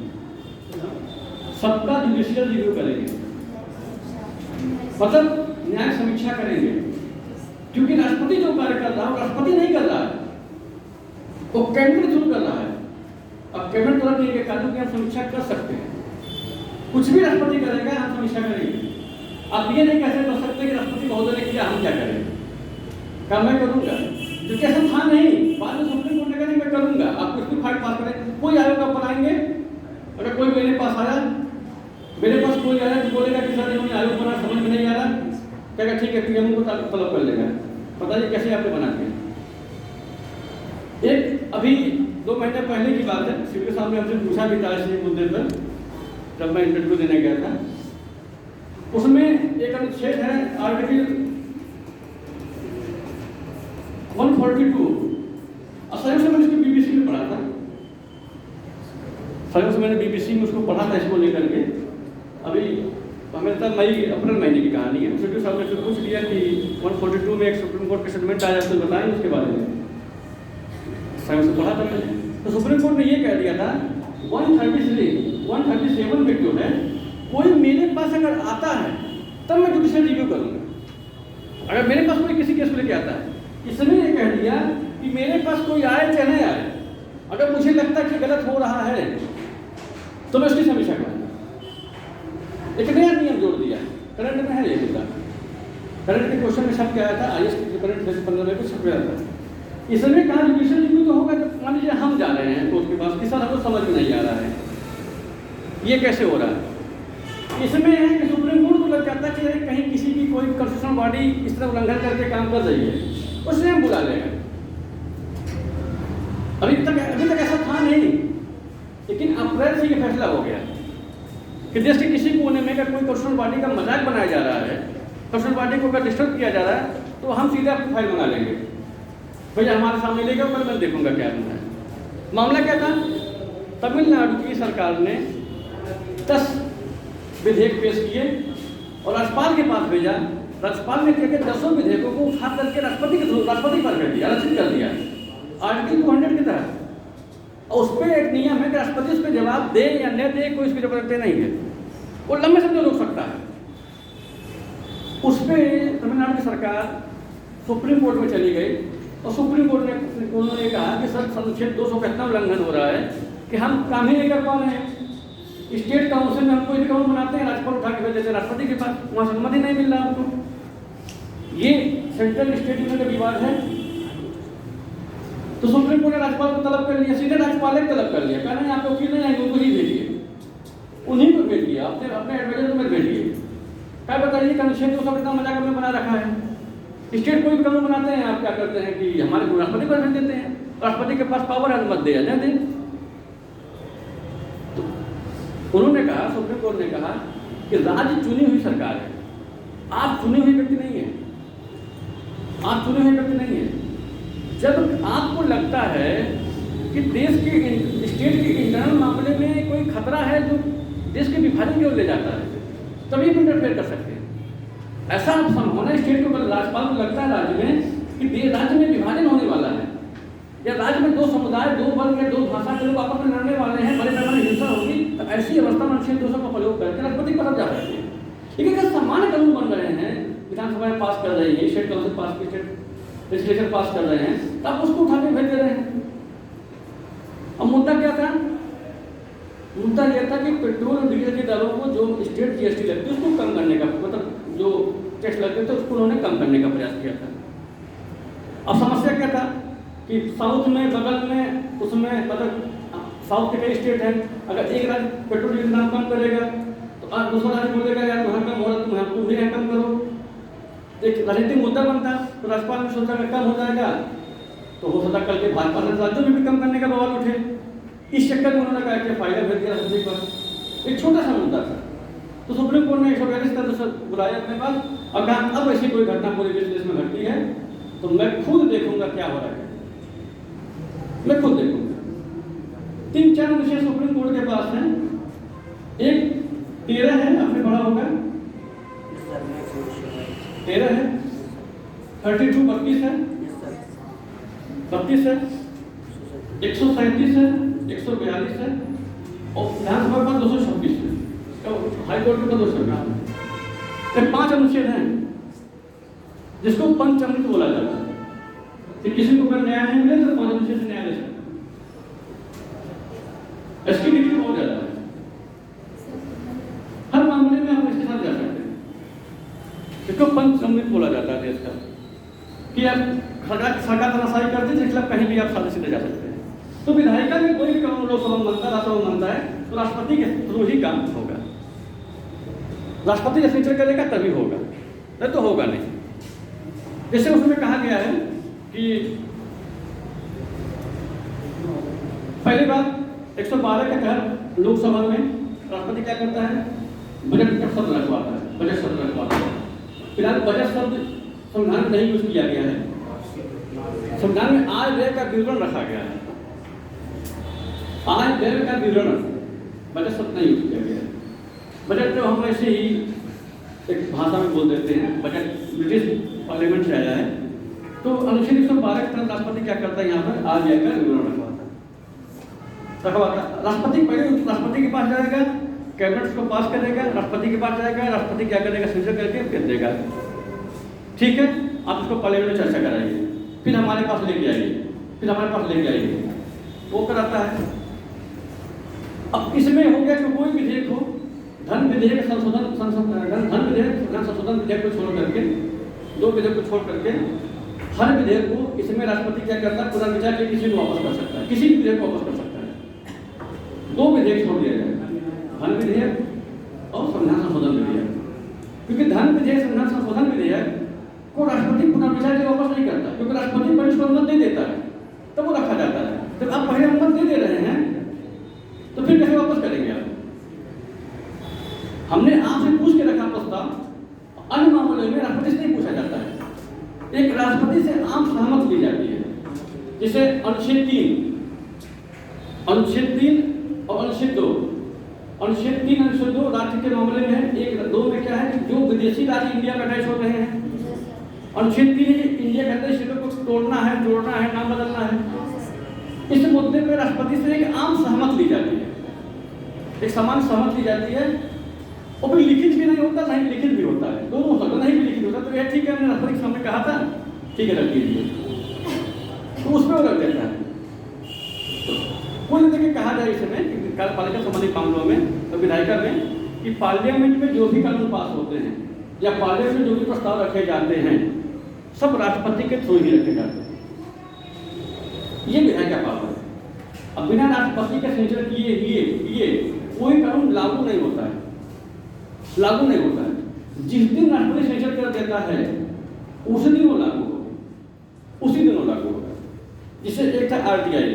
सबका जुडिशियल रिव्यू करेंगे, मतलब न्याय समीक्षा करेंगे। क्योंकि राष्ट्रपति जो कार्य कर रहा है राष्ट्रपति नहीं कर रहा है, वो कैबिनेट थ्रू कर रहा है। अब कैबिनेट द्वारा दिए गए कार्यों की हम समीक्षा कर सकते हैं, कुछ भी राष्ट्रपति करेगा हम समीक्षा करेंगे। आप ये नहीं कैसे कर सकते कि राष्ट्रपति महोदय ने किया हम क्या करें, क्या मैं करूंगा, क्योंकि ऐसा था नहीं। बाद में सुप्रीम कोर्ट ने कहा नहीं मैं करूंगा, आप कुछ भी फाइल पास करें। कोई आयोग आप बनाएंगे, अगर कोई मेरे पास आया, मेरे पास कोई आया तो बोलेगा कि सर इन्होंने आयोग बना समझ में नहीं आ रहा, कहेगा ठीक है पीएम को तलब कर लेगा। बताइए कैसे आपने बना के। एक अभी 2 महीने पहले की बात है, सीपी साहब ने हमसे पूछा भी था इसी मुद्दे पर जब मैं इंटरव्यू देने गया था। उसमें एक अनुच्छेद है आर्टिकल 142। असलियत से मैंने इसको बीबीसी में पढ़ा था, असलियत से मैंने बीबीसी में उसको पढ़ा था इसको लेकर के। अभी हमें तब अप्रैल महीने की कहानी है। सीपी साहब ने पूछ लिया कि 142 में एक सुप्रीम कोर्ट का स्टेटमेंट आया तो बताएं उसके बारे में। असलियत से पढ़ा था मैंने, तो सुप्रीम कोर्ट ने ये कह दिया था 137 में जो है कोई मेरे पास अगर आता है तब मैं जुडिशियल रिव्यू करूंगा। अगर मेरे पास कोई किसी केस को लेके आता है, इसने ये कह दिया कि मेरे पास कोई आए चाहे नहीं आए, अगर मुझे लगता है कि गलत हो रहा है तो मैं उसकी समीक्षा करूँगा। एक नया नियम जोड़ दिया, करंट में है ये मुद्दा। करंट के क्वेश्चन में सब क्या आया था, IAS के करंट 15 में कुछ सब आया था। इसमें कहा जुडिशियल रिव्यू तो होगा जब मान लीजिए हम जा रहे हैं कोर्ट के पास कि सर हमको समझ में नहीं आ रहा है ये कैसे हो रहा है। इसमें है कि सुप्रीम कोर्ट को लग जाता है कि कहीं किसी की कोई कंस्टिट्यूशनल बॉडी इस तरह उल्लंघन करके काम कर रही है, उससे हम बुला लेगा। अभी तक ऐसा था नहीं, लेकिन अप्रैल से ये फैसला हो गया कि देश के किसी कोने में अगर कोई कंस्टिट्यूशनल बॉडी का मजाक बनाया जा रहा है, कंस्टिट्यूशनल बॉडी को अगर डिस्टर्ब किया जा रहा है, तो हम सीधे आपकी फाइल मंगा लेंगे, भैया हमारे सामने लेगा, पर मैं देखूंगा क्या है। मामला क्या था, तमिलनाडु की सरकार ने 10 विधेयक पेश किए और राज्यपाल के पास भेजा। राज्यपाल ने क्या किया, 10 विधेयकों को उठा करके राष्ट्रपति पर कर दिया, आरक्षित कर दिया आर्टिकल 200 की तरह। और उस पर एक नियम है कि राष्ट्रपति उस पर जवाब दे या न दे, कोई इसकी जबरदस्ती नहीं है, वो लंबे समय रोक सकता है। उस पर तमिलनाडु की सरकार सुप्रीम कोर्ट में चली गई और सुप्रीम कोर्ट ने उन्होंने कहा कि सर अनुच्छेद 200 का इतना उल्लंघन हो रहा है कि हम काम ही नहीं कर पा रहे हैं। स्टेट काउंसिल में हम कोई कानून बनाते हैं, राज्यपाल उठा के भेज देते हैं राष्ट्रपति के पास, वहाँ अनुमति नहीं मिल रहा हमको। ये सेंट्रल स्टेट यूनियन का विवाद है। तो सुप्रीम कोर्ट ने राज्यपाल को तलब कर लिया, सीधे राज्यपाल ने तलब कर लिया, कहा नहीं आप वकील नहीं आएंगे, उनको ही भेजिए, उन्हीं को भेजिए, अपने एडवाइजर को भेजिए। क्या बताइए, अनुच्छेद 200 कितना मजाक हमने बना रखा है। स्टेट कोई भी कानून बनाते हैं, आप क्या करते हैं कि हमारे को राष्ट्रपति पर भेज देते हैं, राष्ट्रपति के पास पावर है, अनुमति दे या दें। तो उन्होंने कहा, सुप्रीम कोर्ट ने कहा कि राज्य चुनी हुई सरकार है, आप चुने हुए व्यक्ति नहीं है, आप चुने हुए व्यक्ति नहीं है। जब आपको लगता है कि देश के स्टेट के इंटरनल मामले में कोई खतरा है जो देश के विभाजन की ओर ले जाता है, तभी आप इंटरफेयर कर सकते हैं। ऐसा आप होना स्टेट को, राज्यपाल को लगता है राज्य में कि राज्य में विभाजन होने वाला है, या राज्य में 2 समुदाय, 2 वर्ग या 2 भाषा के लोग आपस में लड़ने वाले हैं, बड़े पैमाने हिंसा होगी, तो ऐसी अवस्था में अनुच्छेद 200 का प्रयोग करके राष्ट्रपति पर जा सकते हैं। लेकिन अगर सामान्य कानून बन रहे हैं, विधानसभा में पास कर रही है, स्टेट काउंसिल पास की स्टेट लेजिस्लेचर पास कर रहे हैं, तब उसको उठा के भेज दे रहे हैं। अब मुद्दा क्या था, मुद्दा यह था कि पेट्रोल और डीजल की दरों को जो स्टेट GST लगती है उसको कम करने का, मतलब जो टैक्स लगते थे उसको उन्होंने कम करने का प्रयास किया था। अब समस्या क्या था कि साउथ में, बगल में, उसमें मतलब साउथ के कई स्टेट हैं, अगर एक राज्य पेट्रोल डीजल दाम कम करेगा तो आज दूसरा राज्य बोलेगा यार वहाँ कम हो रहा, तुम भी कम करो। एक राजनीतिक मुद्दा बनता, तो राज्यपाल ने सोचा कि कम हो जाएगा, तो हो सकता कल के भाजपा राज्यों में भी कम करने का बवाल उठे। इस चक्कर में उन्होंने कहा कि फाइल भेज दिया राष्ट्रपति पर। एक छोटा सा मुद्दा था, तो सुप्रीम कोर्ट ने 142 तरह से बुलाया अपने पास और कहा अब ऐसी कोई घटना पूरे देश में घटती है तो मैं खुद देखूंगा क्या हो रहा है, मैं खुद देखूंगा। 3-4 विषय सुप्रीम कोर्ट के पास हैं, एक 13 है, आपने पढ़ा होगा, 13 है, 32 32 है, 32 है, 137 है, 142 है और विधानसभा का 226 है, हाई कोर्ट का 226 है। 5 अनुच्छेद हैं जिसको पंचामृत बोला जाता है कि किसी को अगर न्याय नहीं मिले तो 5 अनुच्छेद से न्याय ले सकते। इसकी डिग्री बहुत ज्यादा है, हर मामले में आप इसके साथ जा सकते हैं। इसको पंचामृत बोला जाता है देश का, कि आप सरकार तनाशाही करते हैं, खिलाफ कहीं भी आप साजिश सीधे जा सकते हैं। तो विधायिका में कोई भी काम लोकसभा में बनता है, राज्यसभा में बनता है, तो राष्ट्रपति के थ्रू ही काम होगा। राष्ट्रपति जब सिग्नेचर करेगा तभी होगा, नहीं तो होगा नहीं। जैसे उसमें कहा गया है कि पहली बात 112 के तहत लोकसभा में राष्ट्रपति क्या करता है, बजट का शब्द रखवाता है, बजट शब्द रखवाता है। फिलहाल बजट शब्द संविधान में नहीं यूज किया गया है, संविधान में आय व्यय का विवरण रखा गया है, आय व्यय का विवरण, बजट शब्द नहीं यूज किया गया है। बजट जो हम ऐसे ही एक भाषा में बोल देते हैं, बजट ब्रिटिश पार्लियामेंट से आया है। तो अनुच्छेद 112 के तहत राष्ट्रपति क्या करता है, यहाँ पर आय व्यय का विवरण रखवाता। राष्ट्रपति पहले राष्ट्रपति के पास जाएगा, कैबिनेट उसको पास करेगा, राष्ट्रपति के पास जाएगा, राष्ट्रपति क्या करेगा, सिग्नेचर करके भेज देगा। ठीक है, आप उसको पार्लियामेंट में चर्चा कराइए, फिर हमारे पास लेके आइए, वो कराता है। अब इसमें हो गया कि कोई विधेयक हो, धन विधेयक संशोधन विधेयक को छोड़ करके, 2 विधेयक को छोड़ करके हर विधेयक को इसमें राष्ट्रपति क्या करता है, पुनर्विचार के किसी को वापस कर सकता है, किसी भी विधेयक को वापस कर सकता है। 2 विधेयक छोड़ दिया जाए, धन विधेयक और संविधान संशोधन विधेयक, क्योंकि धन विधेयक, संविधान संशोधन विधेयक को राष्ट्रपति पुनर्विचार के वापस नहीं करता, क्योंकि राष्ट्रपति पहले उसको अनुमति दे देता है, तब वो रखा जाता है। जब आप पहले अनुमति दे रहे हैं तो फिर कैसे वापस करेंगे आप? हमने आपसे पूछ के रखा प्रस्ताव, अन्य मामलों में राष्ट्रपति से नहीं पूछा जाता है, एक राष्ट्रपति से आम सहमत ली जाती है। जैसे अनुच्छेद 3 और अनुच्छेद 2, अनुच्छेद 3 अनुच्छेद 2 राज्य के मामले में है। 1-2 में क्या है कि जो विदेशी राज्य इंडिया में अटैच हो रहे हैं, अनुच्छेद 3 इंडिया के अंदर स्टेटों को तोड़ना है, जोड़ना है, नाम बदलना है। इस मुद्दे पर राष्ट्रपति से एक आम सहमत ली जाती है, एक समान सहमत ली जाती है। और फिर लिखित भी नहीं होता, नहीं लिखित भी होता है, दोनों होता है, नहीं भी लिखित होता तो यह ठीक है, हमने राष्ट्रपति के सामने कहा था, ठीक है रख लीजिए, तो उसमें वो रख देता है। कुल देखिए कहा जाए इसमें कार्यपालिका संबंधी मामलों में तो विधायिका में कि पार्लियामेंट में जो भी कानून पास होते हैं या पार्लियामेंट में जो भी प्रस्ताव रखे जाते हैं सब राष्ट्रपति के थ्रू ही रखे जाते हैं। ये विधायिका पावर है। अब बिना राष्ट्रपति के सिग्नेचर किए कोई कानून लागू नहीं होता है, लागू नहीं होता है। जिस दिन राष्ट्रपति सिग्नेचर कर देता है उसी दिन वो लागू होगा, उसी दिन वो लागू होगा। जिससे एक था आरटीआई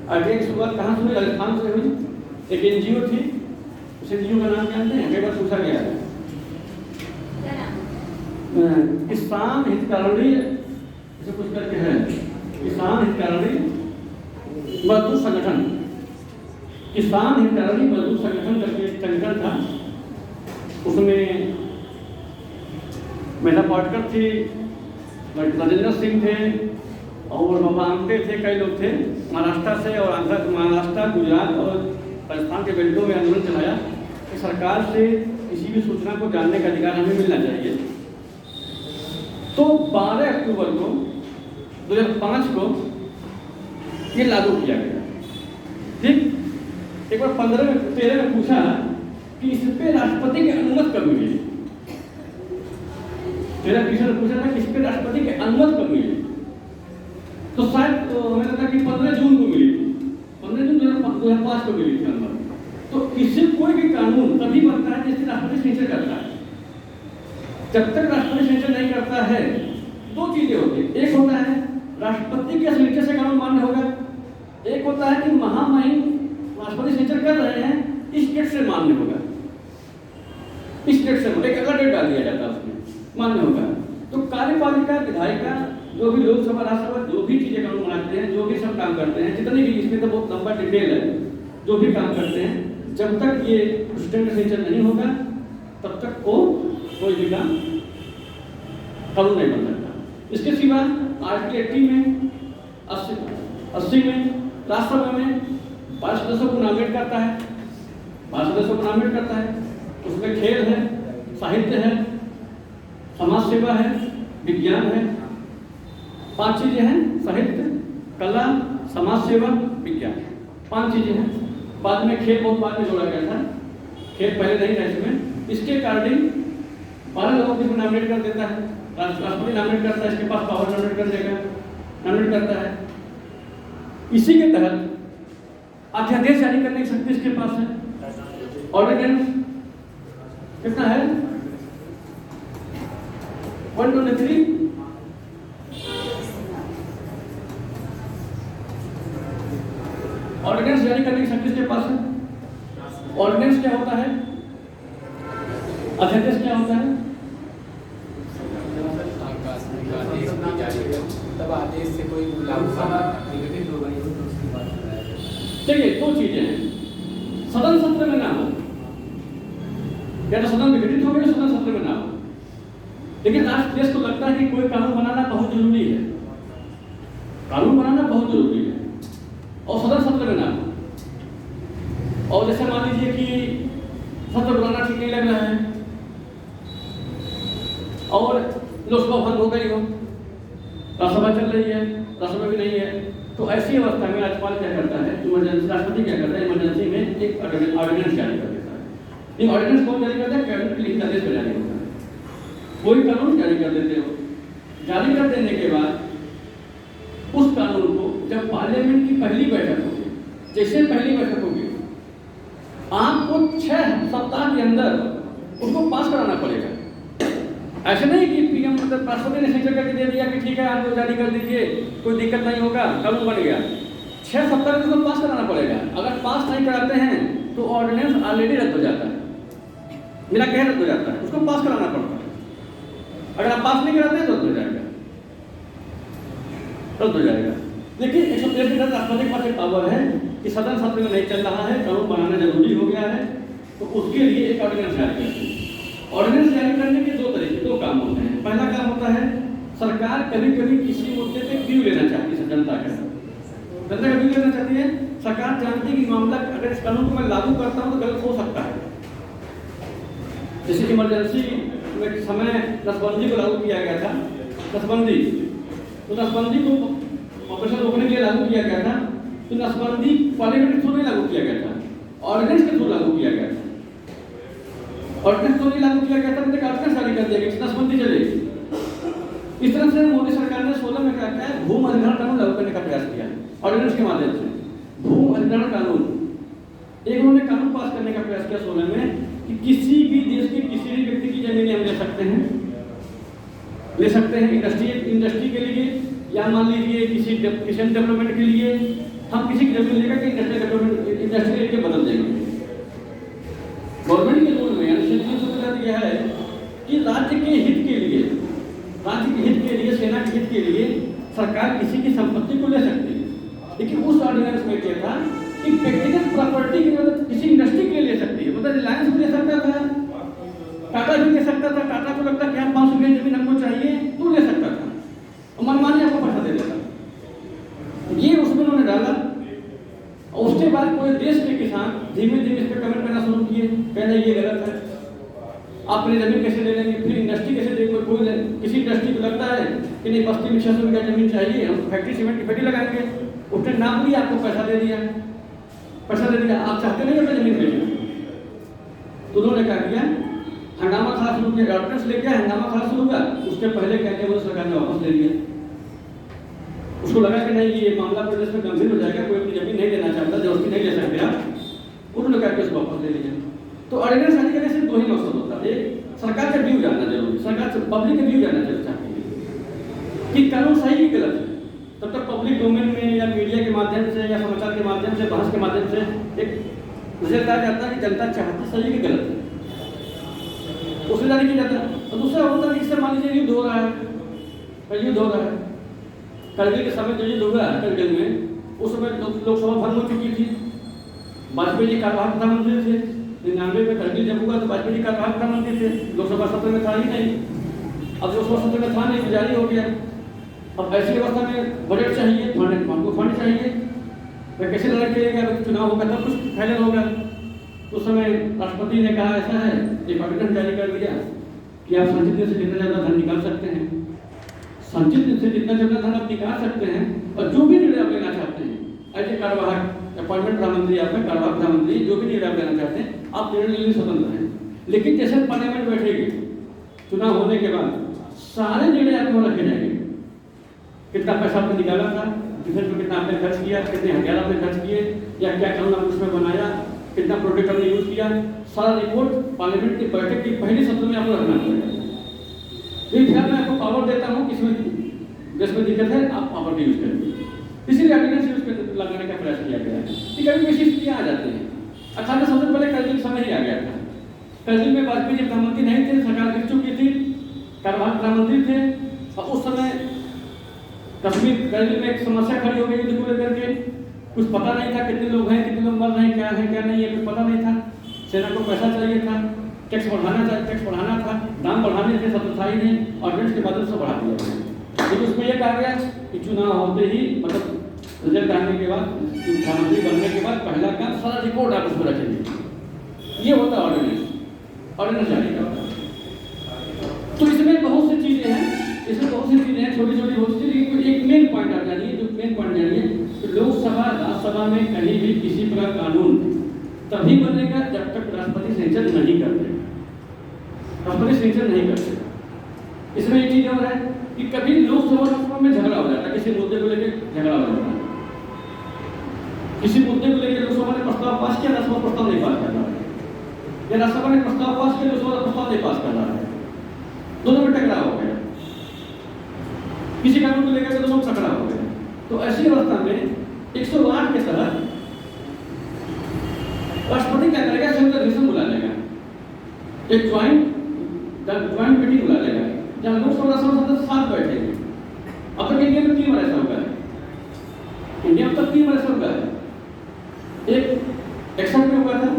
की शुरुआत कहाँ से हुई? राजस्थान से हुई। एक एनजीओ थी, उस एनजीओ का नाम जानते हैं? कई बार पूछा गया है, किसान हितकारिणी ऐसे कुछ करके है, किसान हितकारिणी मजदूर संगठन, किसान हितकारिणी मजदूर संगठन करके संगठन था। उसमें मेधा पाटकर थी, राजेंद्र सिंह थे और बाबा आमटे थे, कई लोग थे महाराष्ट्र से और महाराष्ट्र, गुजरात और राजस्थान के बेल्टों में आंदोलन चलाया कि सरकार से किसी भी सूचना को जानने का अधिकार हमें मिलना चाहिए। तो 12 अक्टूबर को 2005 को ये लागू किया गया। ठीक, एक बार 13 में पूछा कि इस पे राष्ट्रपति की अनुमति कब मिली? 13 में पूछा था कि इस पे राष्ट्रपति की अनुमति कब मिली? तो शायद हमें लगता है कि 15 जून को मिली थी, 15 जून 2005 को मिली थी अनुमति। तो इससे कोई भी कानून तभी बनता है जिससे राष्ट्रपति सिग्नेचर करता है। जब तक राष्ट्रपति सिग्नेचर नहीं करता है 2 चीजें होती है, एक होता है राष्ट्रपति के सिग्नेचर से कानून मान्य होगा, एक होता है कि महामहिम राष्ट्रपति सिग्नेचर कर रहे हैं इस डेट से मान्य होगा, इस डेट से एक अगला डेट डाल दिया जाता है उसमें मान्य होगा। तो कार्यपालिका, विधायिका, जो भी लोकसभा राज्यसभा जो भी चीजें कानून बनाते हैं, जो भी सब काम करते हैं, जितने भी, इसमें तो बहुत लंबा डिटेल है, जो भी काम करते हैं, जब तक ये प्रेसिडेंट सिग्नेचर नहीं होगा तब तक कोई भी काम कानून नहीं बन सकता। इसके सिवा आर्टिकल 80 में 80 में राज्यसभा में 22 सदस्यों को नॉमिनेट करता है, 22 सदस्यों को नॉमिनेट करता है। उसमें खेल है, साहित्य है, समाज सेवा है, विज्ञान है, 5 चीजें हैं, साहित्य, कला, समाज सेवा, विज्ञान, 5 चीजें हैं। बाद में खेल बहुत बाद में जोड़ा गया था, खेल पहले नहीं था इसमें। इसके अकॉर्डिंग 12 लोगों को नॉमिनेट कर देता है, राष्ट्रपति नॉमिनेट करता है, इसके पास पावर नॉमिनेट कर देगा, नॉमिनेट करता है। इसी के तहत अध्यादेश जारी करने की शक्ति इसके पास है। ऑर्डिनेंस कितना है? 123। ऑर्डिनेंस जारी करने की शक्ति इसके पास है। ऑर्डिनेंस क्या होता है? अध्यादेश क्या होता है? तब आदेश से कोई लागू निगेटिव होगा। देखिए 2 चीजें हैं, सदन सत्र में ना हो, या तो सदन विघटित हो गया, सदन सत्र में ना हो। लेकिन आज देश को लगता है कि कोई कानून बनाना बहुत जरूरी है, कानून बनाना बहुत जरूरी है और सदन सत्र में ना हो। और जैसे मान लीजिए कि सत्र बुलाना ठीक नहीं लग रहा है और लोकसभा भंग हो गई हो, राज्यसभा चल रही है, राज्यसभा भी नहीं है, तो ऐसी अवस्था में राज्यपाल क्या करता है, इमरजेंसी राष्ट्रपति क्या करता है, इमरजेंसी में एक ऑर्डिनेंस जारी कर देता है। ये ऑर्डिनेंस कौन जारी करता है? कैबिनेट के लिखित आदेश पर जारी होता है। कोई कानून जारी कर देते हो, जारी कर देने के बाद उस कानून को जब पार्लियामेंट की पहली बैठक होगी, जैसे पहली बैठक होगी, आपको 6 सप्ताह के अंदर उसको पास कराना पड़ेगा। ऐसे नहीं कि पीएम मतलब राष्ट्रपति ने सिग्नेचर करके दे दिया कि ठीक है आप लोग जारी कर दीजिए, कोई दिक्कत नहीं होगा, कानून बन गया। 6 सप्ताह में उसको पास कराना पड़ेगा। अगर पास नहीं कराते हैं तो ऑर्डिनेंस ऑलरेडी रद्द हो जाता है, मेरा कह रद्द हो जाता है, उसको पास कराना पड़ता है। अगर आप पास नहीं कराते हैं तो रद्द हो जाएगा, रद्द हो जाएगा। लेकिन 163 का राष्ट्रपति के पास एक पावर है कि सदन सत्र में नहीं चल रहा है, कानून बनाना जरूरी हो गया है, तो उसके लिए एक ऑर्डिनेंस जारी करते हैं। ऑर्डिनेंस जारी करने के दो काम होते हैं। पहला काम होता है, सरकार कभी कभी किसी मुद्दे पे व्यू लेना चाहती है, जनता का व्यू लेना चाहती है। सरकार जानती है कि मामला अगर इस कानून को मैं लागू करता हूं तो गलत हो सकता है। जैसे इमरजेंसी में समय नसबंदी को लागू किया गया था, नसबंदी को ऑपरेशन रोकने के लिए लागू किया गया था, तो नसबंदी पार्लियामेंट के थ्रू नहीं लागू किया गया था, ऑर्डिनेंस के थ्रू लागू किया गया था। ऑर्डिनेंस तो नहीं लागू किया गया था, तो ऑर्डिनेंस जारी कर दिया गया, नसबंदी चलेगी। इस तरह से मोदी सरकार ने 16 में क्या किया है, भूमि अधिग्रहण कानून लागू करने का प्रयास किया ऑर्डिनेंस के माध्यम से। भूमि अधिग्रहण कानून, एक उन्होंने कानून पास करने का प्रयास किया 16 में कि किसी भी देश के किसी भी व्यक्ति की जमीनें हम ले सकते हैं इंडस्ट्री के लिए, या मान लीजिए किसी डेवलपमेंट के लिए हम किसी की जमीन लेकर के इंडस्ट्री के लिए बदल देंगे। गवर्नमेंट के रूल में अनुच्छेद यह है कि राज्य के हित के लिए, सेना के हित के लिए सरकार किसी की संपत्ति को ले सकती है। लेकिन उस ऑर्डिनेंस में क्या था कि व्यक्तिगत प्रॉपर्टी की मदद किसी इंडस्ट्री के लिए ले सकती है, मतलब रिलायंस भी ले सकता था, टाटा भी ले सकता था। टाटा को लगता है कि 500 की जमीन हमको चाहिए तो ले सकता था, और मनमानी आपको पैसा दे देता। ये उसमें उन्होंने डाला, और उसके बाद पूरे देश के किसान धीमे धीमे इस पर कमेंट करना शुरू किए, कहना ये गलत है, आप अपनी जमीन कैसे ले लेंगे, फिर इंडस्ट्री कैसे देंगे। कोई किसी इंडस्ट्री को लगता है कि नहीं बस्ती में 600 बीघा जमीन चाहिए, हम फैक्ट्री सीमेंट की फैक्ट्री लगाएंगे, उसने नाम लिया, आपको पैसा दे दिया, आप चाहते नहीं अपनी जमीन बेचना। तो उन्होंने क्या किया, हंगामा खड़ा शुरू किया, ऑर्डिनेंस लेके हंगामा खड़ा शुरू हुआ। उसके पहले कहते हैं सरकार ने वापस ले लिया। उसको लगा कि नहीं ये मामला प्रदेश में गंभीर हो जाएगा, कोई अपनी जमीन नहीं देना चाहता, जबरदस्ती नहीं ले सकते आप। उन्होंने कहा कि उसको वापस ले लिया। तो ऑर्डिनेंस जारी करने से 2 ही मकसद होता है, एक सरकार का व्यू जानना जरूरी, सरकार से पब्लिक का व्यू जानना चाहती है कि कानून सही कि गलत है। तब तक पब्लिक डोमेन में या मीडिया के माध्यम से या समाचार के माध्यम से, बहस के माध्यम से एक रिजल्ट आ जाता है कि जनता चाहती सही कि गलत है, उसे जारी किया जाता है। और दूसरा होता है कि मान लीजिए युद्ध हो रहा है, करगिल के समय जो युद्ध हुआ करगिल में, उस समय लोकसभा भंग हो चुकी थी, वाजपेयी जी कार्यवाहक प्रधानमंत्री थे। 99 में करगिल जब हुआ तो वाजपेयी जी कार्यवाहक प्रधानमंत्री थे, लोकसभा सत्र में था ही नहीं। अब लोकसभा सत्र में था नहीं तो जारी हो गया। अब ऐसी अवस्था में बजट चाहिए, हमको फंड चाहिए, वह कैसे लड़ाई करेगा, चुनाव होगा तब कुछ फाइनल होगा। उस समय राष्ट्रपति ने कहा ऐसा है, एक ऑर्डिनेंस जारी कर दिया कि आप संचित से जितना ज़्यादा धन निकाल सकते हैं, संचित से जितना ज़्यादा धन आप निकाल सकते हैं, और जो भी निर्णय आप लेना चाहते हैं ऐसे कार्यवाहक अपॉइंटमेंट प्रधानमंत्री, आपका कार्यवाहक प्रधानमंत्री जो भी निर्णय आप लेना चाहते हैं आप निर्णय लेने स्वतंत्र हैं। लेकिन जैसे पार्लियामेंट बैठेगी चुनाव होने के बाद, सारे निर्णय आपको रखे जाएंगे। कितना पैसा आपने निकाला था, डिफेंस में कितना आपने खर्च किया, कितने हथियार आपने खर्च किए, या क्या कानून आपने उसमें बनाया, कितना प्रोटेक्ट आपने यूज किया, सारा रिपोर्ट पार्लियामेंट की बैठक की पहली सत्र में आपको रखना पड़ेगा। फिर मैं आपको पावर देता हूँ, किसमें देश में दिक्कत है आप पावर का यूज करेंगे, इसीलिए ऑर्डिनेंस यूज लगाने का प्रयास किया गया है। कि कभी कोई स्थितियाँ आ जाती हैं। 18 सबसे पहले करगिल समय ही आ गया था। करगिल में वाजपेयी जी प्रधानमंत्री नहीं थे, सरकार गिर चुकी थी, कार्यवाहक प्रधानमंत्री थे, और उस समय कश्मीर करगिल में एक समस्या खड़ी हो गई युद्ध को लेकर के। कुछ पता नहीं था कितने लोग हैं, कितने लोग मर रहे हैं, क्या है क्या नहीं है, कुछ पता नहीं था। सेना को पैसा चाहिए था, टैक्स बढ़ाना था, दाम बढ़ाने थे, सब था ही नहीं, ऑर्डिनेंस के माध्यम से बढ़ा दिया। लेकिन उसमें यह कहा गया कि चुनाव होते ही, मतलब रिजल्ट आने के बाद, मुख्यमंत्री बनने के बाद पहला काम सारा रिपोर्ट आप उसमें रखेंगे। ये होता है ऑर्डिनेंस जारी करता है। तो इसमें बहुत जानिए, जो मेन पॉइंट जानिए, तो लोकसभा राज्यसभा में कहीं भी किसी प्रकार कानून तभी बनेगा जब तक राष्ट्रपति सेंसर नहीं करते, राष्ट्रपति सेंसर नहीं करते। इसमें एक चीज और है कि कभी लोकसभा राज्यसभा में झगड़ा हो जाता है, किसी मुद्दे को लेकर झगड़ा हो जाता है, किसी मुद्दे को लेकर लोकसभा ने प्रस्ताव पास किया, राज्यसभा प्रस्ताव नहीं पास कर रहा है, या राज्यसभा ने प्रस्ताव पास किया, लोकसभा प्रस्ताव नहीं पास कर रहा है, दोनों में टकराव हो गया, किसी कानून को लेकर दोनों टकराव हो गया। तो ऐसी अवस्था में 108 के तहत राष्ट्रपति क्या करेगा, संयुक्त अधिवेशन बुला लेगा, एक ज्वाइंट मीटिंग बुला लेगा जहां लोकसभा राज्यसभा सदस्य साथ बैठेंगे। अब तक इंडिया में 3 बार ऐसा हुआ है, इंडिया में तक 3 बार ऐसा हुआ है। एक एक्शन में हुआ था,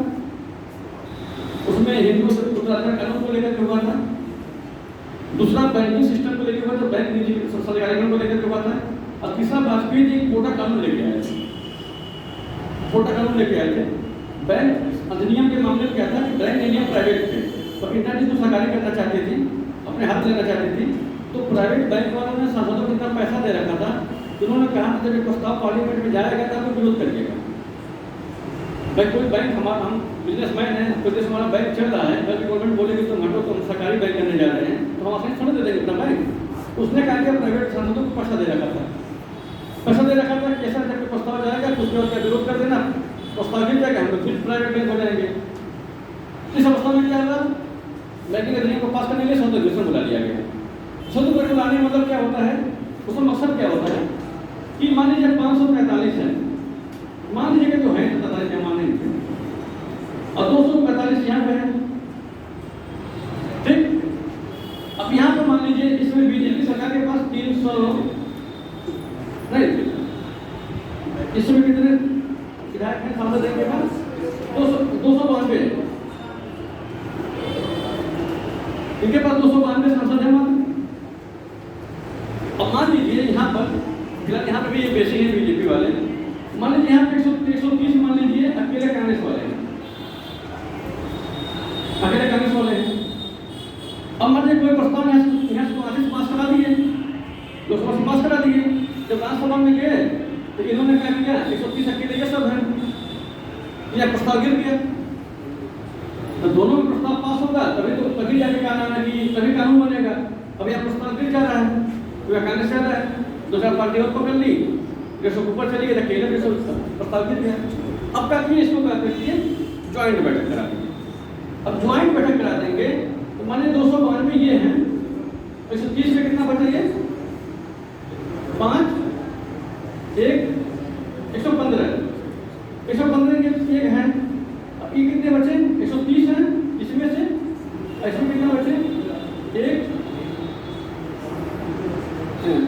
उसमें हिंदू उत्तराखंड कानून को लेकर हुआ था, दूसरा बैंकिंग सिस्टम को लेकर हुआ था, बैंक निजी सरकारीकरण को लेकर हुआ था, और तीसरा वाजपेयी जी कोटा कानून लेके आए थे, कोटा कानून लेके आए थे। बैंक अधिनियम के मामले में क्या था कि बैंक इंडिया प्राइवेट थे और इंडिया जी तो सरकारी करना चाहती थी, अपने हाथ लेना चाहती थी, तो प्राइवेट बैंक वालों ने सांसदों को इतना पैसा दे रखा था, उन्होंने कहा था जब प्रस्ताव पार्लियामेंट में जाएगा तब तो विरोध करिएगा। भाई कोई बैंक हमारा, हम बिजनेसमैन हैं, प्रदेश हमारा बैंक चल रहा है, बल्कि गवर्नमेंट बोलेगी तो हटो, तो हम सरकारी बैंक करने जा रहे हैं, तो हम आसानी थोड़ा दे देंगे अपना बैंक। उसने कहा कि प्राइवेट सांसदों को पैसा दे रखा था, पैसा दे रखा था कि ऐसा जब प्रस्ताव जाएगा कुछ उसका विरोध कर देना, प्रस्ताव गिर जाएगा, हम तो फिर प्राइवेट बैंक हो जाएंगे। इस अवस्था में क्या हुआ, बैंकिंग अधिनियम को पास करने के लिए संयुक्त अधिवेशन बुला लिया गया। संयुक्त अधिवेशन बुलाने का मतलब क्या होता है, उसका मकसद क्या होता है कि मान लीजिए 545 है, मान लीजिए कि जो है 45 यहाँ मान लीजिए और 245 यहाँ पे है, ठीक। अब यहाँ पर मान लीजिए इसमें बीजेपी सरकार के पास 300 नहीं, इसमें कितने विधायक हैं सांसद के पास 292, इनके पास 292 सांसद हैं। अब मान लीजिए यहाँ पर फिलहाल यहाँ पे भी ये बेसी है बीजेपी वाले, मान लीजिए यहाँ पे 130 मान लीजिए अकेले कांग्रेस वाले हैं, अकेले कांग्रेस वाले हैं। अब मान लीजिए कोई प्रस्ताव यहाँ से पास करा दिए, लोकसभा से पास करा दिए, जब राज्यसभा में गए तो इन्होंने क्या किया, 130 अकेले ये सब है, यह प्रस्ताव गिर गया। तो दोनों में प्रस्ताव पास होगा तभी जाके तभी कानून बनेगा। अब यह प्रस्ताव गिर जा रहा है, तो यह कांग्रेस जा रहा है, दूसरा पार्टी और पकड़ ली, जैसे ऊपर चली गई, अकेले प्रस्ताव गिर गया। अब क्या किए, इसको क्या करती है, ज्वाइंट बैठक करा देंगे। अब ज्वाइंट बैठक करा देंगे तो माने 292 ये हैं, 130 में कितना बचेगा, 5 1 115 ये है। अब ये कितने बचे, 130 हैं, इसमें से इसमें कितना बचे, 1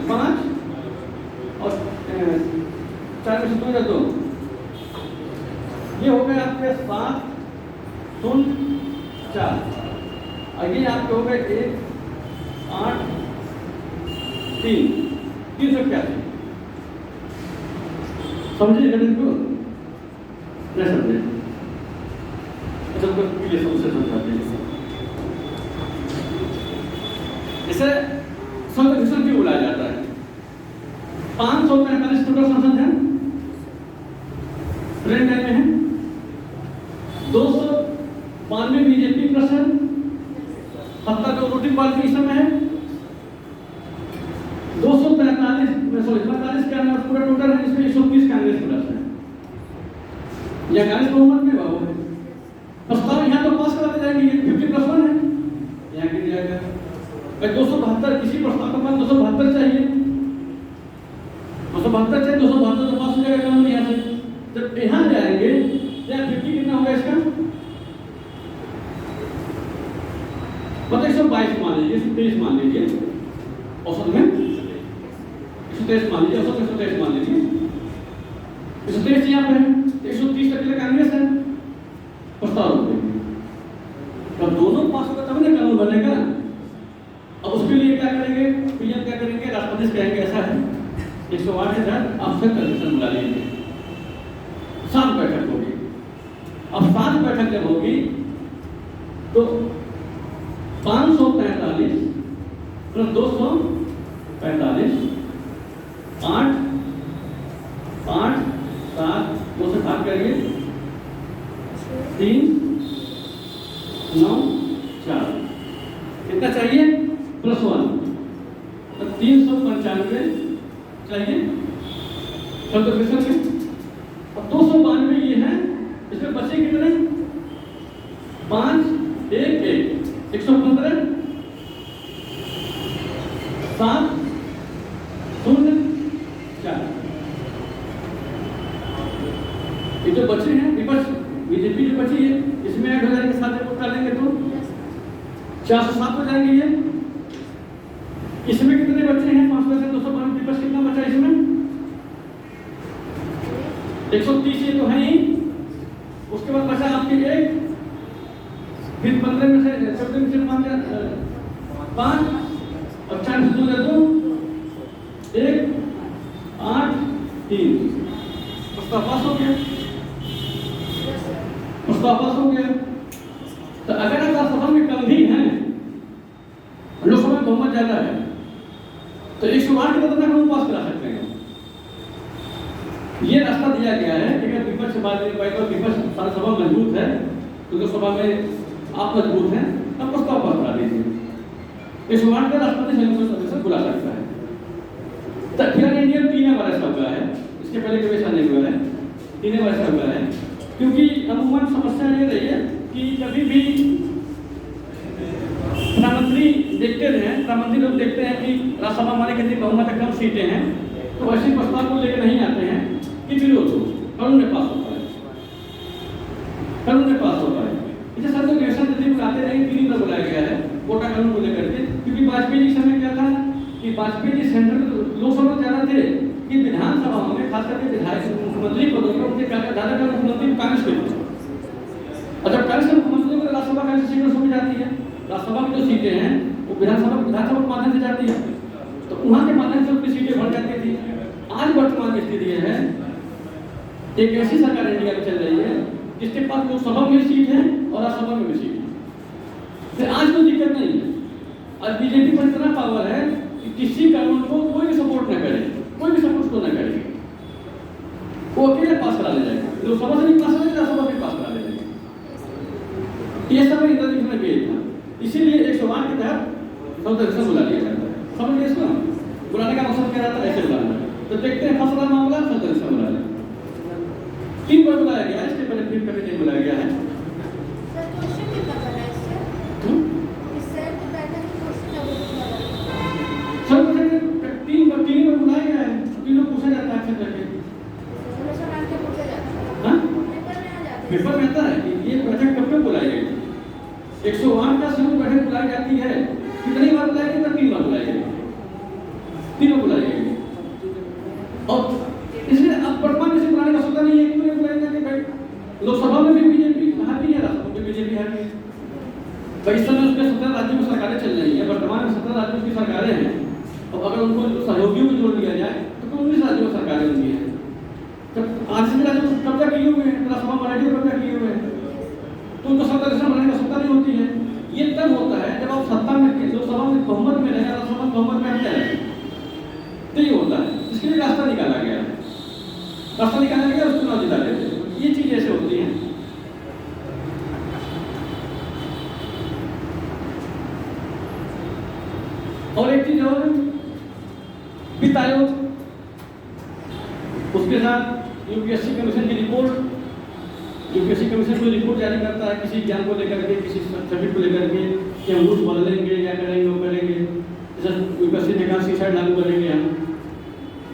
5 और 4 में से 2 ये हो गए आपके 7 0 4, आगे आपके हो गए 1 8 3 381। समझिए गणित को, नहीं समझे सबको समझे समझाते हैं। इसे संयुक्त अधिवेशन क्यों बुलाया जाता है, 545 टोटल सांसद हैं, प्रेम में है, 292 बीजेपी प्लस है, 70 रूटिंग पार्टी इसमें है, 45 क्या है पूरा टोटल है, इसमें 130 कांग्रेस प्लस है, या कांग्रेस बहुमत में बाबू है। प्रस्ताव यहाँ तो पास करा जाएंगे, ये 50+1 है, यहाँ गिर जाएगा। 272 किसी प्रस्ताव के बाद 272 चाहिए, 272 चाहिए, 272 तो पास हो जाएगा कानून यहाँ से। जब यहाँ जाएंगे यहाँ 50 कितना होगा इसका, मतलब 122 मान लीजिए, 123 मान लीजिए, औसत में 123 मान लीजिए, औसत में 123 मान लीजिए, 123 यहाँ पे है, 130 तक कांग्रेस है, प्रस्ताव जब दोनों पास होगा तब ना कानून बनेगा। अब उसके लिए क्या करेंगे, पीएम क्या करेंगे, राष्ट्रपति से कहेंगे ऐसा है 108 के तहत आप संयुक्त अधिवेशन बुला लीजिए, 7 बैठक होगी। अब 7 बैठक जब होगी तो 543 प्लस 245 8 3 9 4 कितना चाहिए +1 तो 395 चाहिए सब्ट्रैक्शन में। अब 292 ये है, इसमें बचे कितने 5 1 1 115 7 0 4 ये जो बचे हैं विपक्ष बीजेपी जो बची है इसमें ऐड हो जाएंगे, साथ में कर लेंगे तो 407 हो जाएंगे ये। इसमें कितने बचे हैं 5% 292 विपक्ष कितना बचा इसमें 130 ये तो है ही। उसके बाद बचा आपके 1 फिर 15 में से 14 में से 5 और 4 से 2 दे दो 1 8 3 उसका पास हो गया, उसका पास हो गया। तो अगर आप राज्यसभा में कम भी हैं लोकसभा में बहुमत ज्यादा है तो 108 के तक हम पास करा सकते हैं। ये रास्ता दिया गया है कि अगर विपक्ष विपक्ष राज्यसभा मजबूत है तो लोकसभा में आप मजबूत हैं तब प्रस्ताव पास करा दीजिए। 108 का राष्ट्रपति सदस्य बुला सकता है। तो फिर इंडिया 3 बार ऐसा हुआ है, इसके पहले कभी ऐसा नहीं हुआ है, 3 बार ऐसा हुआ है। क्योंकि अमूमन समस्या ये रही है कि कभी भी प्रधानमंत्री देखते हैं, प्रधानमंत्री लोग देखते हैं कि राज्यसभा हमारे कितनी बहुमत कम सीटें हैं तो ऐसे प्रस्ताव को लेकर नहीं आते हैं कि विरोध हो, कानून में पास होता है, कानून में पास होता है। इसे सब लोग ऐसा नजदीक बुलाते रहे 3 बार बुलाया गया है कोटा कानून को लेकर के। क्योंकि वाजपेयी जी समय क्या था कि वाजपेयी जी सेंट्रल लोकसभा ज्यादा थे कि विधानसभा में खास करके विधायक मुख्यमंत्री पदों पर उनके ज्यादातर मुख्यमंत्री कांग्रेस के थे। और जब कांग्रेस के मुख्यमंत्री को राज्यसभा कांग्रेस सीटों से जाती है, राज्यसभा की जो सीटें हैं वो विधानसभा के माध्यम से जाती है तो वहां के माध्यम से उनकी सीटें बढ़ जाती थी। आज वर्तमान स्थिति यह है एक ऐसी सरकार इंडिया में चल रही है जिसके पास लोकसभा में सीट है और राज्यसभा में भी सीट है। तो आज कोई दिक्कत नहीं है। आज बीजेपी पर इतना पावर है कि किसी कानून को कोई भी सपोर्ट न करे, कोई भी सपोर्ट को न करे, वो अकेले पास करा ले जाएगा। लोकसभा से भी पास करा राज्यसभा से पास करा ले जाएगा। ये सब इंद्रजीत में भेज था, इसीलिए 108 के तहत सदस्य बुला लिया जाता है। समझ गए इसको? बुलाने का मकसद क्या रहता है, ऐसे बुलाना। तो देखते हैं फसला मामला सदस्य बुला लिया 3 बार बुलाया गया, इसके पहले फिर कभी नहीं बुलाया गया है। तीन बार बुलाया गया है, तीनों पूछा जाता है अक्सर करके। पेपर में आता है कि ये बैठक कब तक बुलाई गई। 108 का समूह बैठक बुलाई जाती है, कितनी बार बुलाई गई? 3 बार बुलाई गई, 3 बार बुलाई गई। और इसलिए अब वर्तमान में से बुलाने का सोचा नहीं है कि मुझे बुलाएगा कि भाई लोकसभा में भी बीजेपी हावी है, राज्यसभा में बीजेपी हावी है। तो इस समय उसमें 17 राज्यों में सरकारें चल रही है, वर्तमान में 17 राज्यों की सरकारें हैं। और अगर उनको सहयोगियों में जोड़ लिया जाए तो 19 राज्यों में सरकारें होंगी हैं। जब आरसीबी राज्यों में कब्जा किए हुए हैं, राज्यसभा मराठी में कब्जा किए हुए हैं तो उनको सत्ता बनाने का सत्ता नहीं होती है। ये तब होता है जब आप सत्ता में लोकसभा में बहुमत में रहें, राज्यसभा में बहुमत में आते हैं, तो ये होता है। इसके लिए रास्ता निकाला गया है, रास्ता निकाला गया, उसको चुनाव जिता लेते हैं। ये चीज ऐसे होती है। और एक चीज और वित्त आयोग, उसके साथ यूपीएससी कमीशन की रिपोर्ट, यूपीएससी कमीशन कोई रिपोर्ट जारी करता है किसी ज्ञान को लेकर के, किसी सब्जेक्ट को लेकर के कि हम रूल्स बदलेंगे या करेंगे वो करेंगे। जैसे यूपीएससी ने कहा सीसेट लागू करेंगे हम,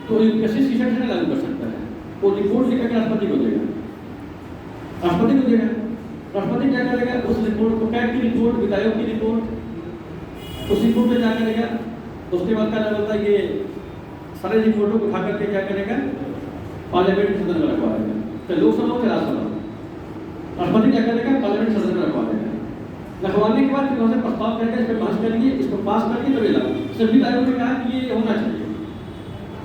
तो यूपीएससी सीसेट से लागू कर सकता है। वो रिपोर्ट लेकर के राष्ट्रपति को देगा, राष्ट्रपति को देगा। राष्ट्रपति क्या करेगा, उस रिपोर्ट को, कैट की रिपोर्ट, वित्त आयोग की रिपोर्ट, उस रिपोर्ट पे क्या करेगा, उसके बाद क्या बोलता है ये सारे रिपोर्टों को उठा करके क्या करेगा, पार्लियामेंट सदन में रखवा देगा। तो लोकसभा और राज्यसभा, राष्ट्रपति क्या करेगा, पार्लियामेंट सदन में रखवा देगा। रखवाने के बाद फिर वहाँ से प्रस्ताव करेगा, इस पर बहस करेंगे, इसको पास करके तभी लागू। सभी आयोग ने कहा कि ये होना चाहिए,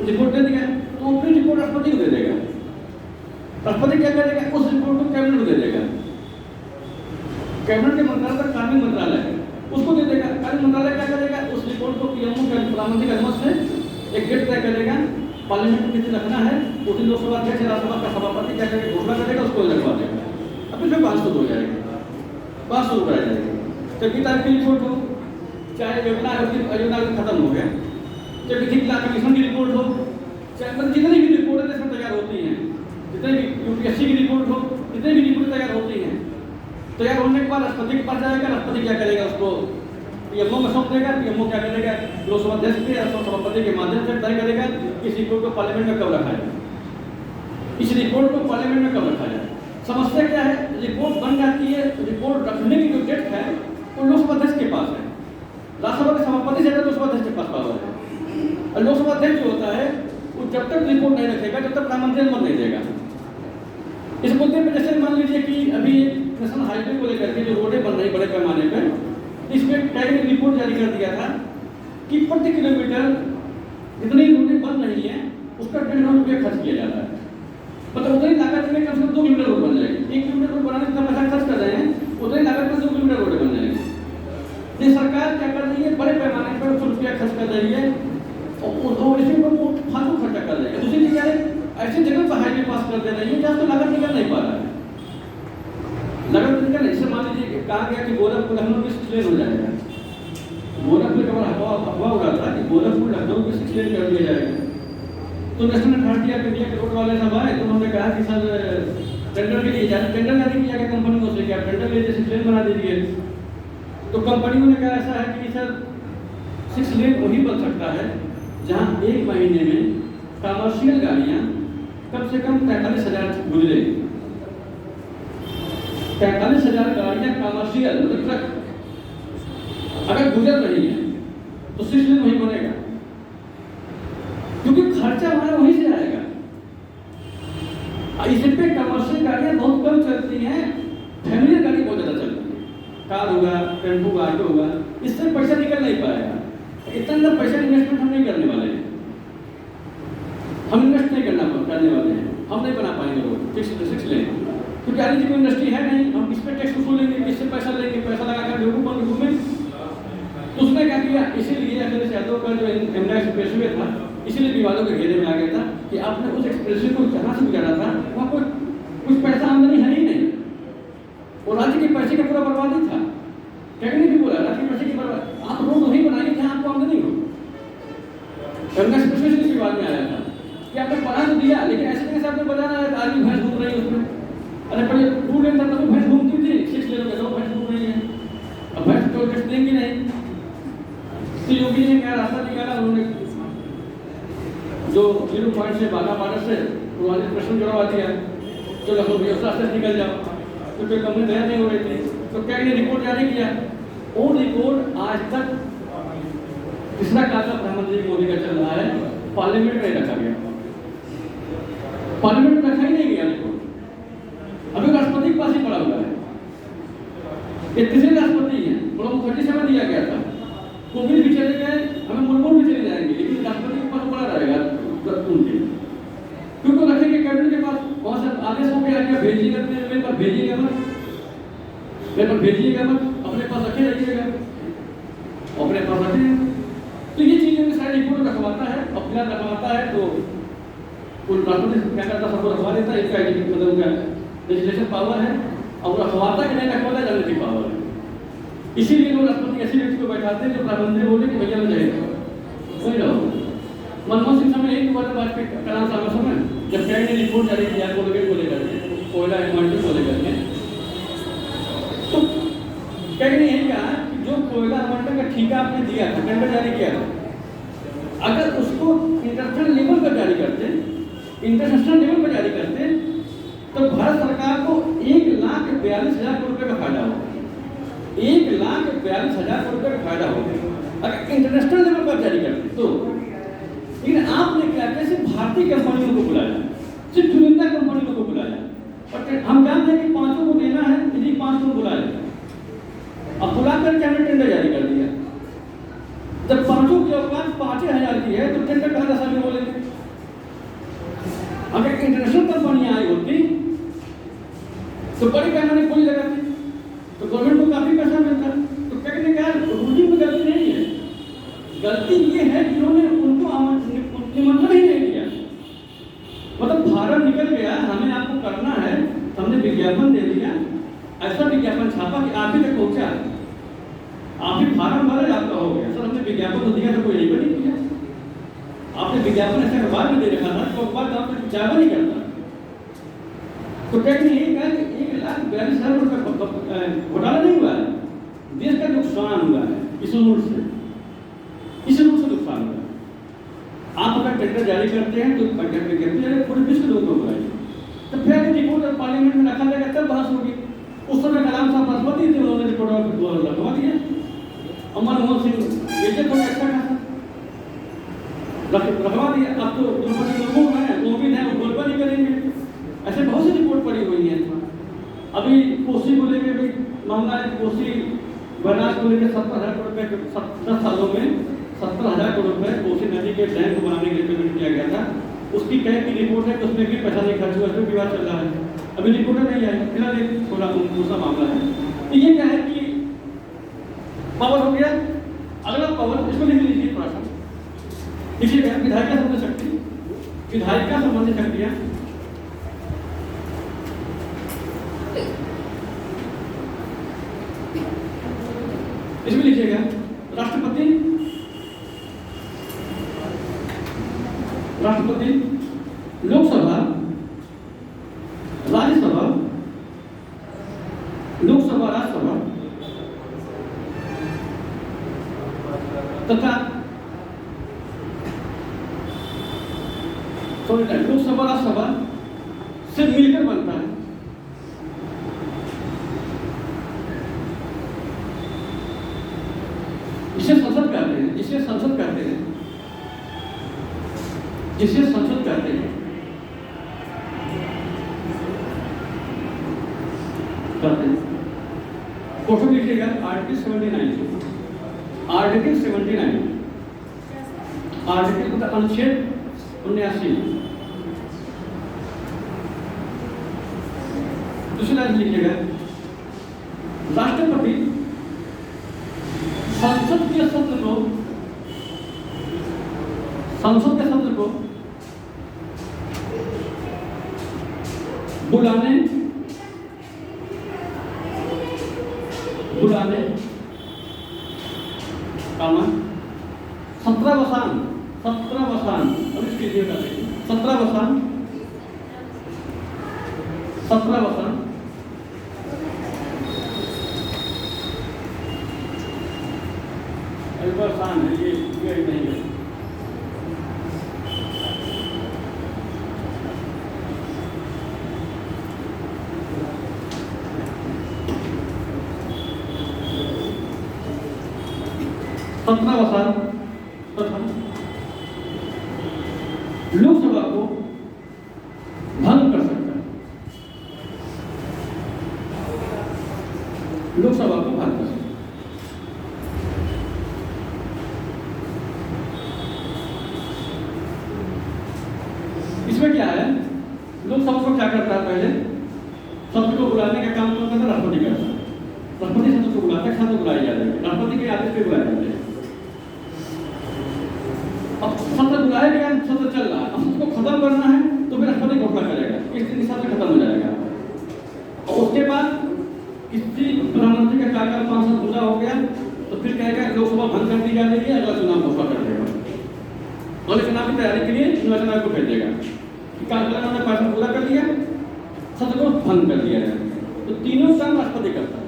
रिपोर्ट दे दिया, तो फिर रिपोर्ट राष्ट्रपति को दे देगा। राष्ट्रपति क्या करेगा, उस रिपोर्ट को कैबिनेट को दे देगा। कैबिनेट के मंत्रालय का कानूनी मंत्रालय है, उसको दे देगा। कानूनी मंत्रालय क्या करेगा, उस रिपोर्ट को पीएमओ के प्रधानमंत्री के अनुमति से एक डेट तय करेगा, पार्लियामेंट में किसी रखना है, उसी लोकसभा अध्यक्ष राज्यसभा का सभापति क्या करेगा, घोषणा करेगा, उसको रखवा देगा। अब फिर वहाँ शुरू हो जाएगी, वहाँ शुरू कराई जाएगी। जबकि तारीख की रिपोर्ट हो, चाहे योजना खत्म हो गया, चाहे विधिक ला कमीशन की रिपोर्ट हो, चाहे मतलब जितनी भी रिपोर्टें देश में तैयार होती हैं, जितने भी यूपीएससी की रिपोर्ट हो, जितनी भी रिपोर्टें तैयार होती हैं, तैयार होने के बाद राष्ट्रपति के पास जाएगा, राष्ट्रपति क्या करेगा, उसको पीएमओ में सौंप देगा, पीएमओ क्या करेगा, लोकसभा अध्यक्ष के सभापति के माध्यम से तय करेगा इस रिपोर्ट को पार्लियामेंट में कब रखा जाए, इस रिपोर्ट को पार्लियामेंट में कब रखा जाए। समस्या क्या है, रिपोर्ट बन जाती है, रिपोर्ट रखने की जो डेट है वो लोकसभा अध्यक्ष के पास है, राज्यसभा के सभापति से लोकसभा अध्यक्ष के पास पावर है। और लोकसभा अध्यक्ष जो होता है वो जब तक रिपोर्ट नहीं रखेगा जब तक प्रधानमंत्री अनुमति नहीं देगा। इस मुद्दे पर जैसे मान लीजिए कि अभी नेशनल हाईवे को लेकर के जो रोडें बन रही बड़े पैमाने पर, इसमें कैबिनेट रिपोर्ट जारी कर दिया था कि प्रति किलोमीटर जितनी रोडें बन रही हैं उसका 1.5 रुपया खर्च किया जाता है। मतलब उतनी लागत में कम से कम 2 किलोमीटर रोड बन जाएगी। 1 किलोमीटर रोड बनाने जितना पैसा खर्च कर रहे हैं उतनी लागत में 2 किलोमीटर रोड बन जाएगी। ये सरकार क्या कर रही है, बड़े पैमाने पर 100 रुपया खर्च कर रही है और इसी पर वो फालतू खर्चा कर रही है। दूसरी चीज है, ऐसी जगह पर हाईवे पास कर दे रही है जहाँ तो लागत निकल नहीं पा रहा है, लागत निकल नहीं। मान लीजिए कहा गया कि गोरखपुर लखनऊ की 6 लेन हो जाएगा, गोरखपुर का अफवाह हो रहा था कि गोरखपुर लखनऊ की 6 लेन कर दिया जाएगा। तो नेशनल अथॉरिटी ऑफ इंडिया के रोड वाले सब आए तो उन्होंने कहा कि सर टेंडर के लिए जाए, टेंडर जारी किया गया कंपनियों से, क्या टेंडर ले जैसे 6 लेन बना दीजिए। तो कंपनियों ने कहा ऐसा है कि सर 6 लेन वही बन सकता है जहाँ 1 महीने में कमर्शियल गाड़ियाँ कम से कम 43,000 गुजरे। 43,000 गाड़ियाँ कमर्शियल मतलब ट्रक अगर गुजर रही है तो 6 लेन वही बनेगा, क्योंकि खर्चा हमारा वहीं से आएगा। इस पे कमर्शियल गाड़ियाँ बहुत कम चलती हैं, फैमिली गाड़ी बहुत ज़्यादा चलती है, कार होगा, टेम्पो होगा, ऑटो होगा, इससे पैसा निकल नहीं पाएगा। इतना पैसा इन्वेस्टमेंट हम नहीं करने वाले हैं, हम इन्वेस्ट नहीं करने वाले हैं, हम नहीं बना पाएंगे रोड 6 लेन, क्योंकि आगे जी कोई इंडस्ट्री है नहीं, हम किस पे टैक्स वसूल लेंगे, किससे पैसा लेंगे, पैसा लगाकर बेवकूफ़ में। तो उसने क्या किया, इसीलिए अखिलेश यादव का जो एमडा एक्सप्रेसवे था इसीलिए विवादों के घेरे में आ गया था कि आपने उस एक्सप्रेसवे को जहाँ से गुजारा था वहाँ कुछ पैसा आमदनी है ही नहीं, और राज्य के पैसे का पूरा बर्बादी था। कैबिनेट भी बोला राज्य के पैसे की बर्बादी, आप रोड वही बनाइए जहाँ आपको आमदनी हो। एमडा एक्सप्रेसवे से विवाद में आया था कि आपने बना तो दिया लेकिन ऐसे कैसे आपने बनाना है, आदमी भैंस घूम रही है उसमें। अरे पहले 2 लेन था तो भैंस घूमती थी, 6 लेन का 2 भैंस घूम रही है, अब भैंस तो टैक्स देंगी नहीं। तो योगी ने क्या रास्ता निकाला, उन्होंने जो 0 पॉइंट से बाघा बॉर्डर से पुराने प्रश्न जुड़वा दिया, तो लखनऊ व्यवस्था से निकल जाओ, तो कोई कंपनी तैयार नहीं हो रही थी। तो क्या ने रिपोर्ट जारी किया, वो रिपोर्ट आज तक तीसरा काल का प्रधानमंत्री मोदी का चल रहा है, पार्लियामेंट में रखा गया, पार्लियामेंट में रखा ही नहीं गया रिपोर्ट, अभी राष्ट्रपति के पास ही पड़ा हुआ है। ये तीसरे राष्ट्रपति हैं, प्रणब मुखर्जी समय दिया गया था, कोविंद भी चले गए, हमें मुर्मू भी चले जाएंगे, लेकिन राष्ट्रपति के पास पड़ा रहेगा उनके, क्योंकि रखेंगे कैबिनेट के पास। वहाँ से आदेश हो गया क्या भेजिएगा, मेरे पास भेजिएगा मत, मेरे पास भेजिएगा मत, अपने पास रखे रहिएगा, अपने पास रखें। तो ये चीज़ें सारी रिपोर्ट रखवाता है, और फिलहाल रखवाता है तो कुल राष्ट्रपति क्या करता, सबको रखवा देता है, इसका मतलब उनका लेजिस्लेशन पावर है, और रखवाता कि नहीं रखवाता है राजनीतिक पावर है। इसीलिए लोग राष्ट्रपति ऐसे व्यक्ति को बैठाते हैं जो प्रधानमंत्री बोले कि भैया मुझे वही रहो। मनमोहन सिंह समय एक बार वाजपेयी कलाम साहब समय जब कैबिनेट ने रिपोर्ट जारी किया कोलगेट को लेकर के, कोयला एडवांटेज को लेकर के, तो कैबिनेट ने यही कहा कि जो कोयला एडवांटेज का ठेका आपने दिया था, टेंडर जारी किया था, अगर उसको इंटरनेशनल लेवल पर जारी करते, इंटरनेशनल लेवल पर जारी करते तो भारत सरकार को 1,42,000 करोड़ रुपये का फायदा होगा, 1,42,000 करोड़ रुपये का फायदा होगा अगर इंटरनेशनल लेवल पर जारी करते तो। लेकिन आपने क्या किया, सिर्फ भारतीय कंपनियों को बुलाया, सिर्फ चुनिंदा कंपनियों को बुलाया, और हम जानते हैं कि 5 को देना है, यदि 5 को बुलाया, अब बुला करके हमने टेंडर जारी कर दिया। जब 5 की औकात 5,000 की है तो टेंडर कहाँ दशा में बोलेंगे। अगर इंटरनेशनल कंपनियां आई होती तो बड़ी पैमाने खोली लगाती तो गवर्नमेंट को काफी पैसा मिलता। तो कहने का रूलिंग में गलती नहीं है, गलती ये है कि उन्होंने उनको निमंत्रण ही नहीं दिया। मतलब भारत निकल गया, हमें आपको करना है, हमने विज्ञापन दे दिया, ऐसा विज्ञापन छापा कि आप ही तक पहुंचा, आप ही फार्म भरे, आपका हो गया। सर हमने विज्ञापन तो दिया तो कोई नहीं बनी किया, आपने विज्ञापन ऐसे अखबार में दे रखा था तो अखबार गाँव में जावा नहीं करता। तो टैक्स ने यही कहा कि 1,42,000 रुपये घोटाला नहीं हुआ है, देश का नुकसान हुआ है इस रूल से, इस रूल से नुकसान हुआ है। आप अगर टेंडर जारी करते हैं तो पूरे विश्व लोगों को बुलाइए, तो फिर रिपोर्ट पार्लियामेंट में रखा जाएगा, तब बहस होगी। उस समय कलाम साहब राष्ट्रपति थे, उन्होंने रिपोर्ट रखवा दिया। और मनमोहन सिंह बेइज्जत हो गया, अच्छा खासा रखवा दिया। अब तो द्रौपदी मुर्मू हैं, उम्मीद है वो गोलबा नहीं करेंगे। ऐसे बहुत सी रिपोर्ट पड़ी हुई है। अभी कोसी को लेकर भी मामला है, कोसी बनास को लेकर 70,000 करोड़ रुपये 10 सालों में 70,000 करोड़ रुपये कोसी नदी के डैम को बनाने के लिए पेमेंट किया गया था। उसकी कई की रिपोर्ट है कि उसमें भी पैसा नहीं खर्च हुआ, इसमें विवाद चल रहा है, अभी रिपोर्ट नहीं आई। फिलहाल एक थोड़ा दूसरा मामला है। तो ये क्या है कि पावर हो गया। अगला पावर इसको लिख लीजिए थोड़ा सा, लिखिएगा विधायिका संबंधी शक्ति, विधायिका संबंधी शक्तियाँ। इसमें लिखिएगा राष्ट्रपति, राष्ट्रपति, लोकसभा, राज्यसभा, लोकसभा राज्यसभा तथा लोकसभा राज्यसभा से मिलकर बनता है। जिसे संसद कहते हैं, जिसे संसद कहते हैं, जिसे संसद कहते हैं, फोटो लिखिएगा आर्टिकल 79, आर्टिकल 79, आर्टिकल मतलब अनुच्छेद 79। दूसरी लाइन लिखिएगा राष्ट्रपति संसद के सत्र को, संसद के सत्र को बुलाने सत्रावसान, सत्रावसान, अब इसके लिए सत्रावसान, सत्रावसान अल्पासान है, ये नहीं है। सत्रावसान तथा लोकसभा को भंग कर सकता है, लोकसभा को भंग कर सकता है। इसमें क्या है, लोकसभा को क्या करता है, पहले सत्र को बुलाने का काम कौन करता है, राष्ट्रपति करता है। राष्ट्रपति सत्र को बुलाता है, सत्र बुलाई जाती है, राष्ट्रपति के आदेश पे बुलाए जाते हैं। अब सत्र बुलाया गया, सत्र चल रहा है, अब सत्र को खत्म करना है तो फिर राष्ट्रपति घोषणा करेगा, इस दिन सत्र खत्म हो जाएगा। और उसके बाद किसी प्रधानमंत्री का कार्यकाल 5 साल पूरा हो गया तो फिर कहेगा लोकसभा भंग कर दी जाएगी, अगला चुनाव घोषणा कर देगा, अगले चुनाव की तैयारी के लिए निर्वाचन आयोग को भेज देगा। कार्यकाल ने 5 साल पूरा कर दिया, सत्र को भंग कर दिया है। तो तीनों काम राष्ट्रपति करता है,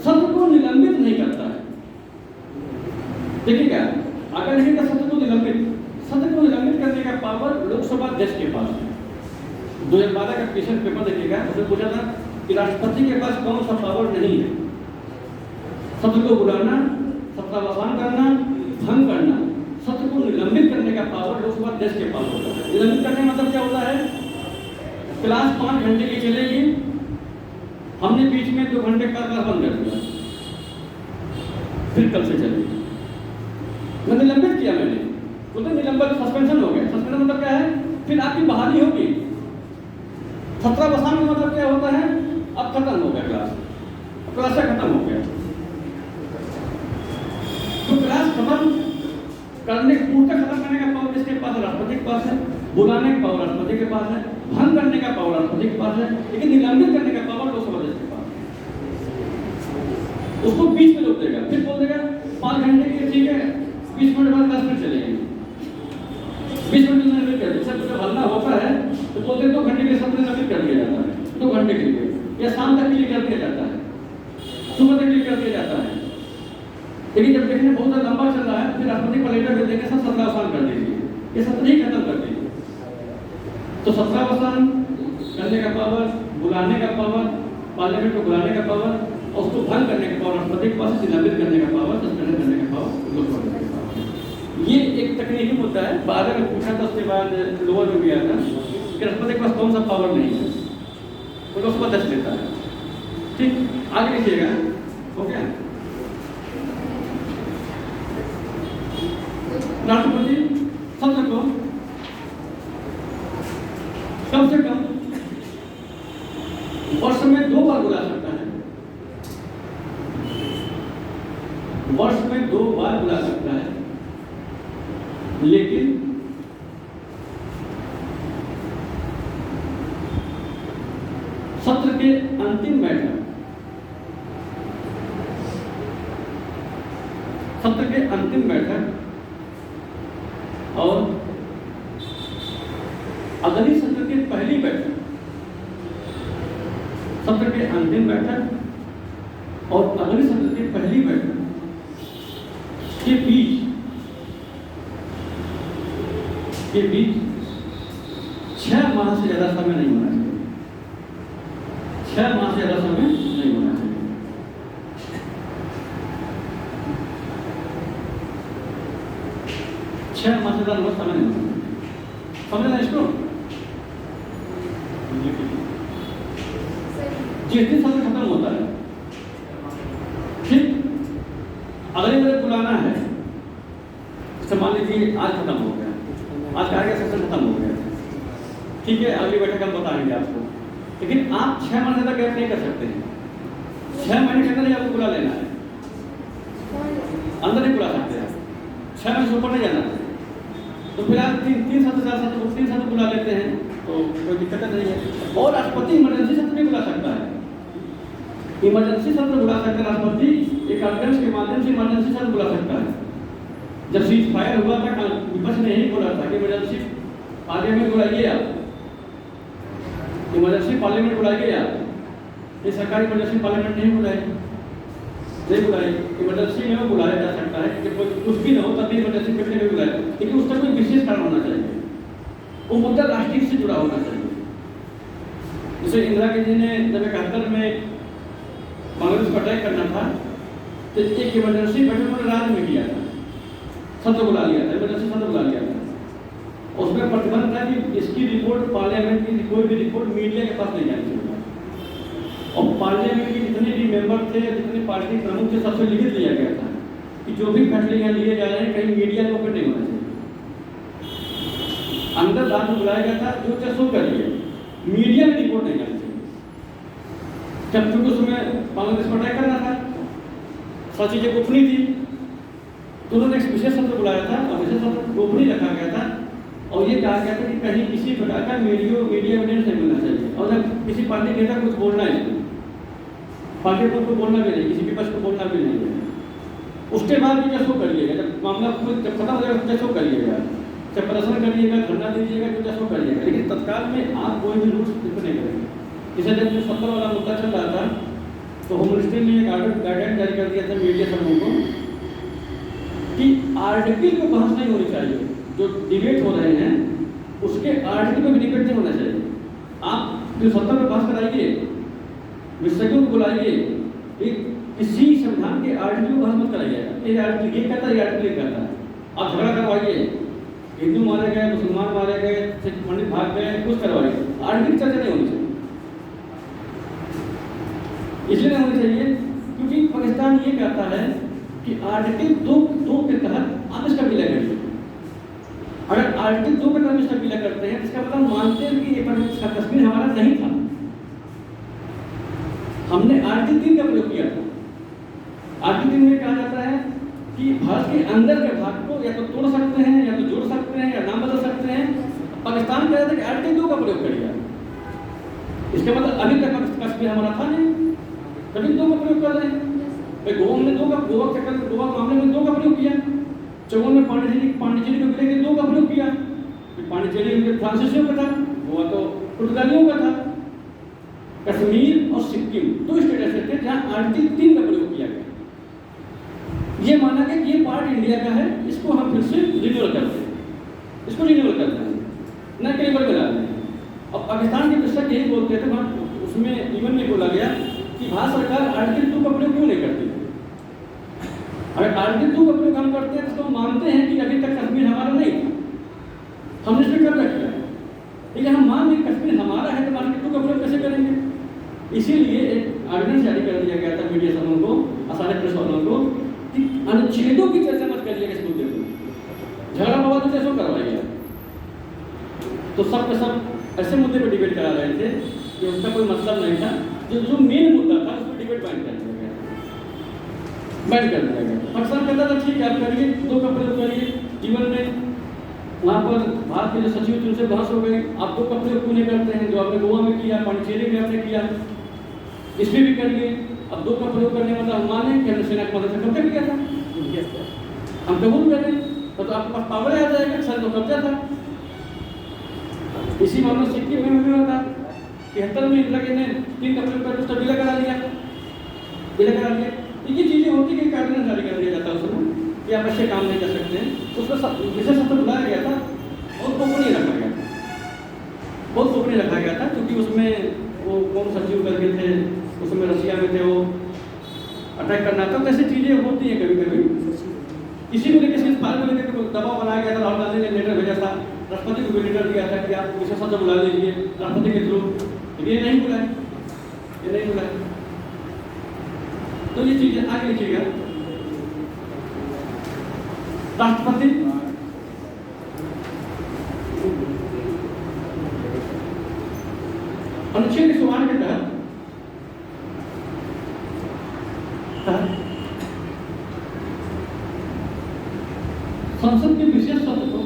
सत्र को निलंबित नहीं करता है। देखिएगा अगर नहीं का सत्र को निलंबित करने का पावर लोकसभा अध्यक्ष के पास है। 2012 का क्वेश्चन पेपर देखिएगा, उसमें पूछा था कि राष्ट्रपति के पास कौन सा पावर नहीं है, सत्र को बुलाना, सत्रावसान करना, भंग करना, सत्र को निलंबित करने का पावर लोकसभा अध्यक्ष के पास होता है। निलंबित करने का मतलब क्या होता है, क्लास 5 घंटे की चलेगी, हमने बीच में 2 घंटे का क्लास बंद कर दिया, फिर कल से चलेगी। मैं निलंबित किया, मैंने तो निलंबित सस्पेंशन हो गया। सस्पेंशन मतलब क्या है, फिर आपकी बहाली होगी। सत्रावसान का मतलब क्या होता है, अब खत्म हो गया क्लास, क्लास खत्म हो गया। तो क्लास खत्म करने, पूर्णतः खत्म करने का पावर किसके पास है, राष्ट्रपति के पास है। बुलाने का पावर राष्ट्रपति के पास है, भंग करने का पावर राष्ट्रपति के पास है, लेकिन निलंबित करने का पावर लोकसभा अध्यक्ष के पास है। बीच में रोक देगा, फिर बोल देगा 5 घंटे के लिए ठीक है, 20 मिनट बाद 10 मिनट चलेंगे, 20 मिनट में नकल कर दिया। सब जब हल्ला होता है तो बोलते हैं 2 घंटे के सामने नकल कर दिया जाता है, 2 घंटे के लिए या शाम तक के लिए कर दिया जाता है, सुबह तक के लिए कर दिया जाता है। लेकिन जब देखने बहुत ज़्यादा लंबा चल रहा है, फिर राष्ट्रपति को लेटर भेज देंगे सब 17 आसान कर दीजिए, ये 17 ही खत्म कर दीजिए। तो 17 आसान करने का पावर, बुलाने का पावर, पार्लियामेंट को बुलाने का पावर और उसको भंग करने का पावर, राष्ट्रपति के पास निलंबित करने का पावर, सस्पेंड करने का पावर, लोकसभा का पावर। ये एक तकनीकी मुद्दा है। बाद में पूछा था उसके बाद लोअर में भी आया था कि राष्ट्रपति के पास कौन सा पावर नहीं है, तो लोकसभा 10 लेता है। ठीक, आगे लिखिएगा, हो गया। राष्ट्रपति सत्र को कम से कम वर्ष में 2 बार बुला सकता है, वर्ष में 2 बार बुला सकता है, लेकिन सत्र के अंतिम बैठक, सत्र के अंतिम बैठक और अगली सत्र की पहली बैठक, सत्र के अंतिम बैठक और अगली सत्र की पहली बैठक के बीच 6 माह से ज्यादा समय नहीं होना चाहिए, 6 माह से ज्यादा समय नहीं होना चाहिए। छह माह से ज्यादा समय नहीं होना चाहिए, समझना इसको। जिस दिन सत्र खत्म होता है, ठीक, अगले बार बुलाना है, मान लीजिए आज खत्म हो गया, आज का सेशन खत्म हो गया, ठीक है, अगली बैठक हम बताएंगे आपको। लेकिन आप 6 महीने तक गैप नहीं कर सकते हैं, 6 महीने के अंदर ही आपको बुला लेना है, अंदर नहीं बुला सकते हैं, 6 महीने से ऊपर नहीं जाना है। तो फिर आप 3 सत्र 4 सत्र 3 सत्र बुला लेते हैं तो कोई दिक्कत नहीं है। और राष्ट्रपति इमरजेंसी सत्र भी बुला सकता है, इमरजेंसी सत्र बुला सकता है राष्ट्रपति, एक ऑर्डिनेंस के माध्यम से इमरजेंसी सत्र बुला सकता है। जब सीज फायर हुआ था, विपक्ष ने यही बोला था कि इमरजेंसी पार्लियामेंट बुलाइए आप, इमरजेंसी पार्लियामेंट बुलाइए आप। ये सरकारी इमरजेंसी पार्लियामेंट नहीं बुलाई, इमरजेंसी में वो बुलाया जा सकता है कि कुछ भी ना हो तभी इमरजेंसी करने में बुलाया, लेकिन उसका कोई विशेष कारण होना चाहिए, वो मुद्दा राष्ट्रीय से जुड़ा होना चाहिए। जैसे इंदिरा गांधी ने जब 71 में कांग्रेस को अटैक करना था तो एक इमरजेंसी बैठक उन्होंने राज्य में किया था, सत्र बुला लिया था, इमरजेंसी सत्र बुला लिया था। उसमें प्रतिबंध था कि इसकी रिपोर्ट, पार्लियामेंट की कोई भी रिपोर्ट मीडिया के पास नहीं जानी चाहिए, और पार्लियामेंट के जितने भी मेंबर थे, जितने पार्टी प्रमुख थे, सबसे लिखित लिया गया था कि जो भी फैसले यहाँ लिए जा रहे हैं कहीं मीडिया को नहीं होना चाहिए। अंदर राज्य बुलाया गया था, जो चाहे सो करिए, मीडिया में रिपोर्ट नहीं जानी चाहिए। जब चूंकि उसमें कांग्रेस को अटैक करना था, सब चीजें गोपनीय थी, तो उन्होंने एक विशेष सत्र बुलाया था और विशेष सत्र गोपनीय रखा गया था, और ये कहा गया था कि कहीं किसी प्रकार का मीडिया एविडेंस नहीं मिलना चाहिए, और जब किसी पार्टी के नेता कुछ बोलना है, पार्टी को बोलना भी नहीं, किसी विपक्ष को बोलना भी नहीं है। उसके बाद भी जैसो करिएगा, जब मामला खुद जब खत्म हो जाएगा जैसो करिएगा, चाहे प्रदर्शन करिएगा, धरना दीजिएगा, जो जैसो करिएगा, लेकिन तत्काल में आप कोई भी रूल्स नहीं करेंगे। जैसे जब 70 वाला मुद्दा चल रहा था तो होम मिनिस्ट्री ने एक गाइडलाइन जारी कर दिया था मीडिया समूह को कि आर्टिकल पे बहस नहीं होनी चाहिए, जो डिबेट हो रहे हैं उसके आर्टिकल पे भी डिबेट नहीं होना चाहिए। आप जो 70 पे बहस कराइए, विशेषज्ञों को बुलाइए, किसी संविधान के आर्टिकल को बहस मत कराइएगा, ये आर्टिकल ये कहता है, ये आर्टिकल ये कहता है, आप झगड़ा करवाइए, हिंदू मारे गए, मुसलमान मारे गए, पंडित भाग गए, कुछ करवाइए, आर्टिकल चर्चा नहीं होनी चाहिए। इसलिए नहीं होनी चाहिए क्योंकि पाकिस्तान ये कहता है कि आर्टिकल 2 के तहत आप इसका विलय करिए। अगर आर्टिकल 2 के तहत इसका विलय करते हैं, इसका मतलब मानते हैं कि ये कश्मीर हमारा नहीं था, हमने आर्टिकल 3 का प्रयोग किया था। आर्टिकल 3 में कहा जाता है कि भारत के अंदर के भाग को या तो तोड़ सकते हैं, या तो जोड़ सकते हैं, या नाम बदल सकते हैं। पाकिस्तान कह रहा था कि आर्टिकल 2 का प्रयोग करिए, इसका मतलब अभी तक कश्मीर हमारा था नहीं, कभी 2 का प्रयोग कर रहे हैं। भाई गोवा में गोवा चक्कर में गोवा मामले में 2 का प्रयोग किया, 54 में पांडिचेरी को मिले के 2 का प्रयोग किया। पांडिचेरी उनके फ्रांसीसियों का था, गोवा तो पुर्तगालियों का था। कश्मीर और सिक्किम 2 स्टेट ऐसे थे जहाँ आर्टिकल 3 का प्रयोग किया गया। ये माना गया कि ये पार्ट इंडिया का है, इसको हम फिर से रिन्यूअल करते हैं, इसको रिन्यूअल करते हैं, न के लेवल पर डालते हैं। अब पाकिस्तान के दर्शक यही बोलते थे, वहाँ उसमें इवन में बोला गया कि भारत सरकार आर्टिकल 2 का प्रयोग क्यों नहीं करती। अगर आर्टिकल 2 का प्रयोग हम करते हैं तो मानते हैं कि अभी तक कश्मीर हमारा नहीं था, हमने इसमें कर रखा है, लेकिन हम मान लें कश्मीर हमारा है तो आर्टिकल 2 का प्रयोग कैसे करेंगे। इसीलिए एक ऑर्डिनेंस जारी कर दिया गया था मीडिया समूह को, सारे प्रेस वालों को, कि अनुच्छेदों की चर्चा मत करिएगा इस मुद्दे को, झगड़ा बाबा तो कैसे करवाइए। तो सब के सब ऐसे मुद्दे पर डिबेट करा रहे थे कि उसका कोई मतलब नहीं था। जो मेन मुद्दा था उस पर डिबेट बैन कर दिया गया, बैन कर दिया गया। पाकिस्तान कहता था ठीक है आप करिए, 2 का प्रयोग करिए। जीवन में वहाँ पर भारत के जो सचिव थे उनसे बहस हो गई, आप 2 का प्रयोग क्यों नहीं करते हैं, जो आपने गोवा में किया, पांडिचेरी में आपने किया, इसमें भी करिए। अब 2 का प्रयोग करने मतलब हम माने कि हमने सेना की मदद से कब्जा किया था, हम कबूल करें तो आपके पास पावर आ जाएगा, सर तो कब्जा था। इसी मामले सिक्किम में भी होता 73 में लगे ने 3 का प्रयोग कर विलय करा लिया। ये चीजें होती कि ऑर्डिनेंस जारी कर दिया जाता है उसमें कि आप ऐसे काम नहीं कर सकते हैं। तो उसमें विशेष सत्र बुलाया गया था और गोपनीय रखा गया था, बहुत गोपनीय रखा गया था, क्योंकि उसमें वो कौन सचिव करके थे, उसमें रशिया में थे, वो अटैक करना था। तो ऐसी चीज़ें होती हैं कभी कभी। इसी को लेकर पार्टी को लेकर दबाव बनाया गया था, राहुल गांधी ने लेटर भेजा था, राष्ट्रपति को भी लेटर दिया था कि आप विशेष सत्र बुला लीजिए राष्ट्रपति के थ्रू, ये नहीं बुलाए, ये नहीं बुलाए। तो ये चीजें आगे लिखिएगा। राष्ट्रपति अनुच्छेद 108 के तहत संसद के विशेष सत्र को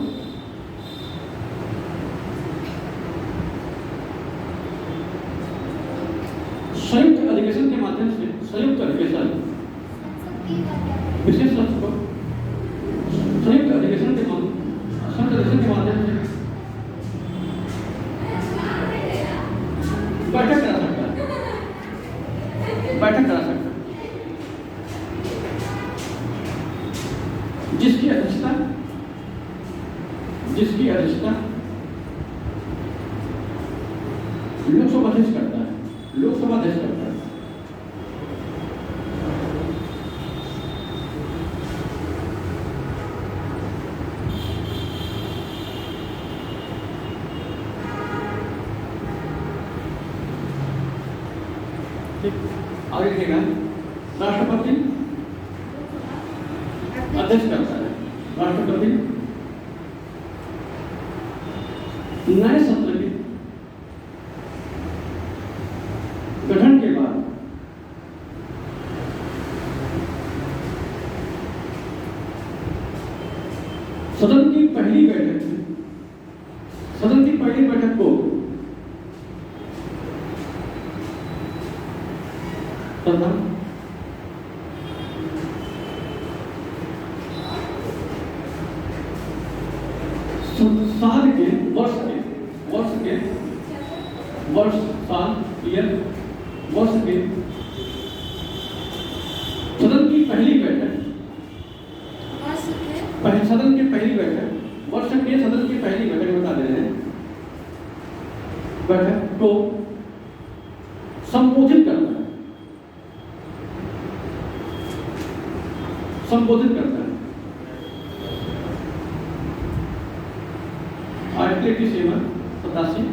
संयुक्त अधिवेशन के माध्यम से, संयुक्त अधिवेशन विशेष सत्र को संयुक्त अधिवेशन के माध्यम से बैठक करा सकता है, बैठक करा सकता है, जिसकी अध्यक्षता लोकसभा अध्यक्ष करता है, लोकसभा अध्यक्ष करता है। आगे देखिएगा, राष्ट्रपति अध्यक्ष करता है। राष्ट्रपति नए सत्र के गठन के बाद सदन की पहली बैठक को तथा साल के वर्ष के सदन की पहली बैठक, सदन की पहली बैठक, वर्ष के सदन की पहली बैठक बता दे रहे हैं, बैठक को संबोधित करता है, संबोधित करता है। आर्टिकल 87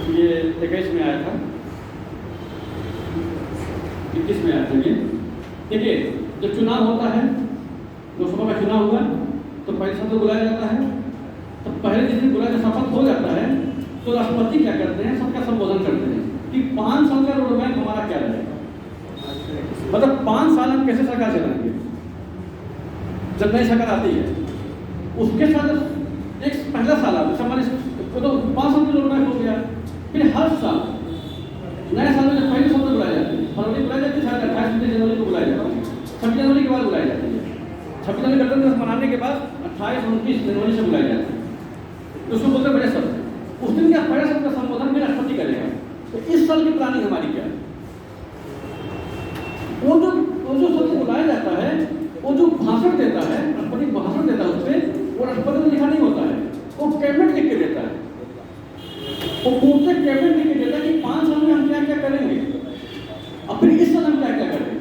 ये 21 में आया था, 21 में आया था ये। देखिए जब चुनाव होता है, लोकसभा का चुनाव हुआ तो पहले सत्र बुलाया जाता है, तो पहले जिस दिन बुलाया शपथ हो जाता है तो राष्ट्रपति क्या करते हैं, सबका संबोधन करते हैं कि 5 साल का रोड मैप हमारा क्या रहेगा, मतलब 5 साल हम कैसे सरकार चलाएंगे। जब नई सरकार आती है उसके साथ एक पहला साल आता है, तो 5 साल का रोड मैप हो गया। फिर हर साल नए साल में जब पहले सत्र बुलाए जाते हैं, फरवरी बुलाए जाते हैं, शायद 28 भरने के बाद 28-29 जनवरी से बुलाया जाता है, तो उसको बोलते हैं बड़े सत्र। उस दिन क्या बड़े सत्र का संबोधन भी राष्ट्रपति करेगा। तो इस साल की प्लानिंग हमारी क्या है? वो जो सत्र बुलाया जाता है, वो जो भाषण देता है, राष्ट्रपति भाषण देता है, उससे वो राष्ट्रपति ने लिखा नहीं होता है, वो कैबिनेट लिख के देता है। वो पूछते कैबिनेट लिख के देता है कि 5 साल में हम क्या क्या करेंगे, और फिर इस साल हम क्या क्या करेंगे,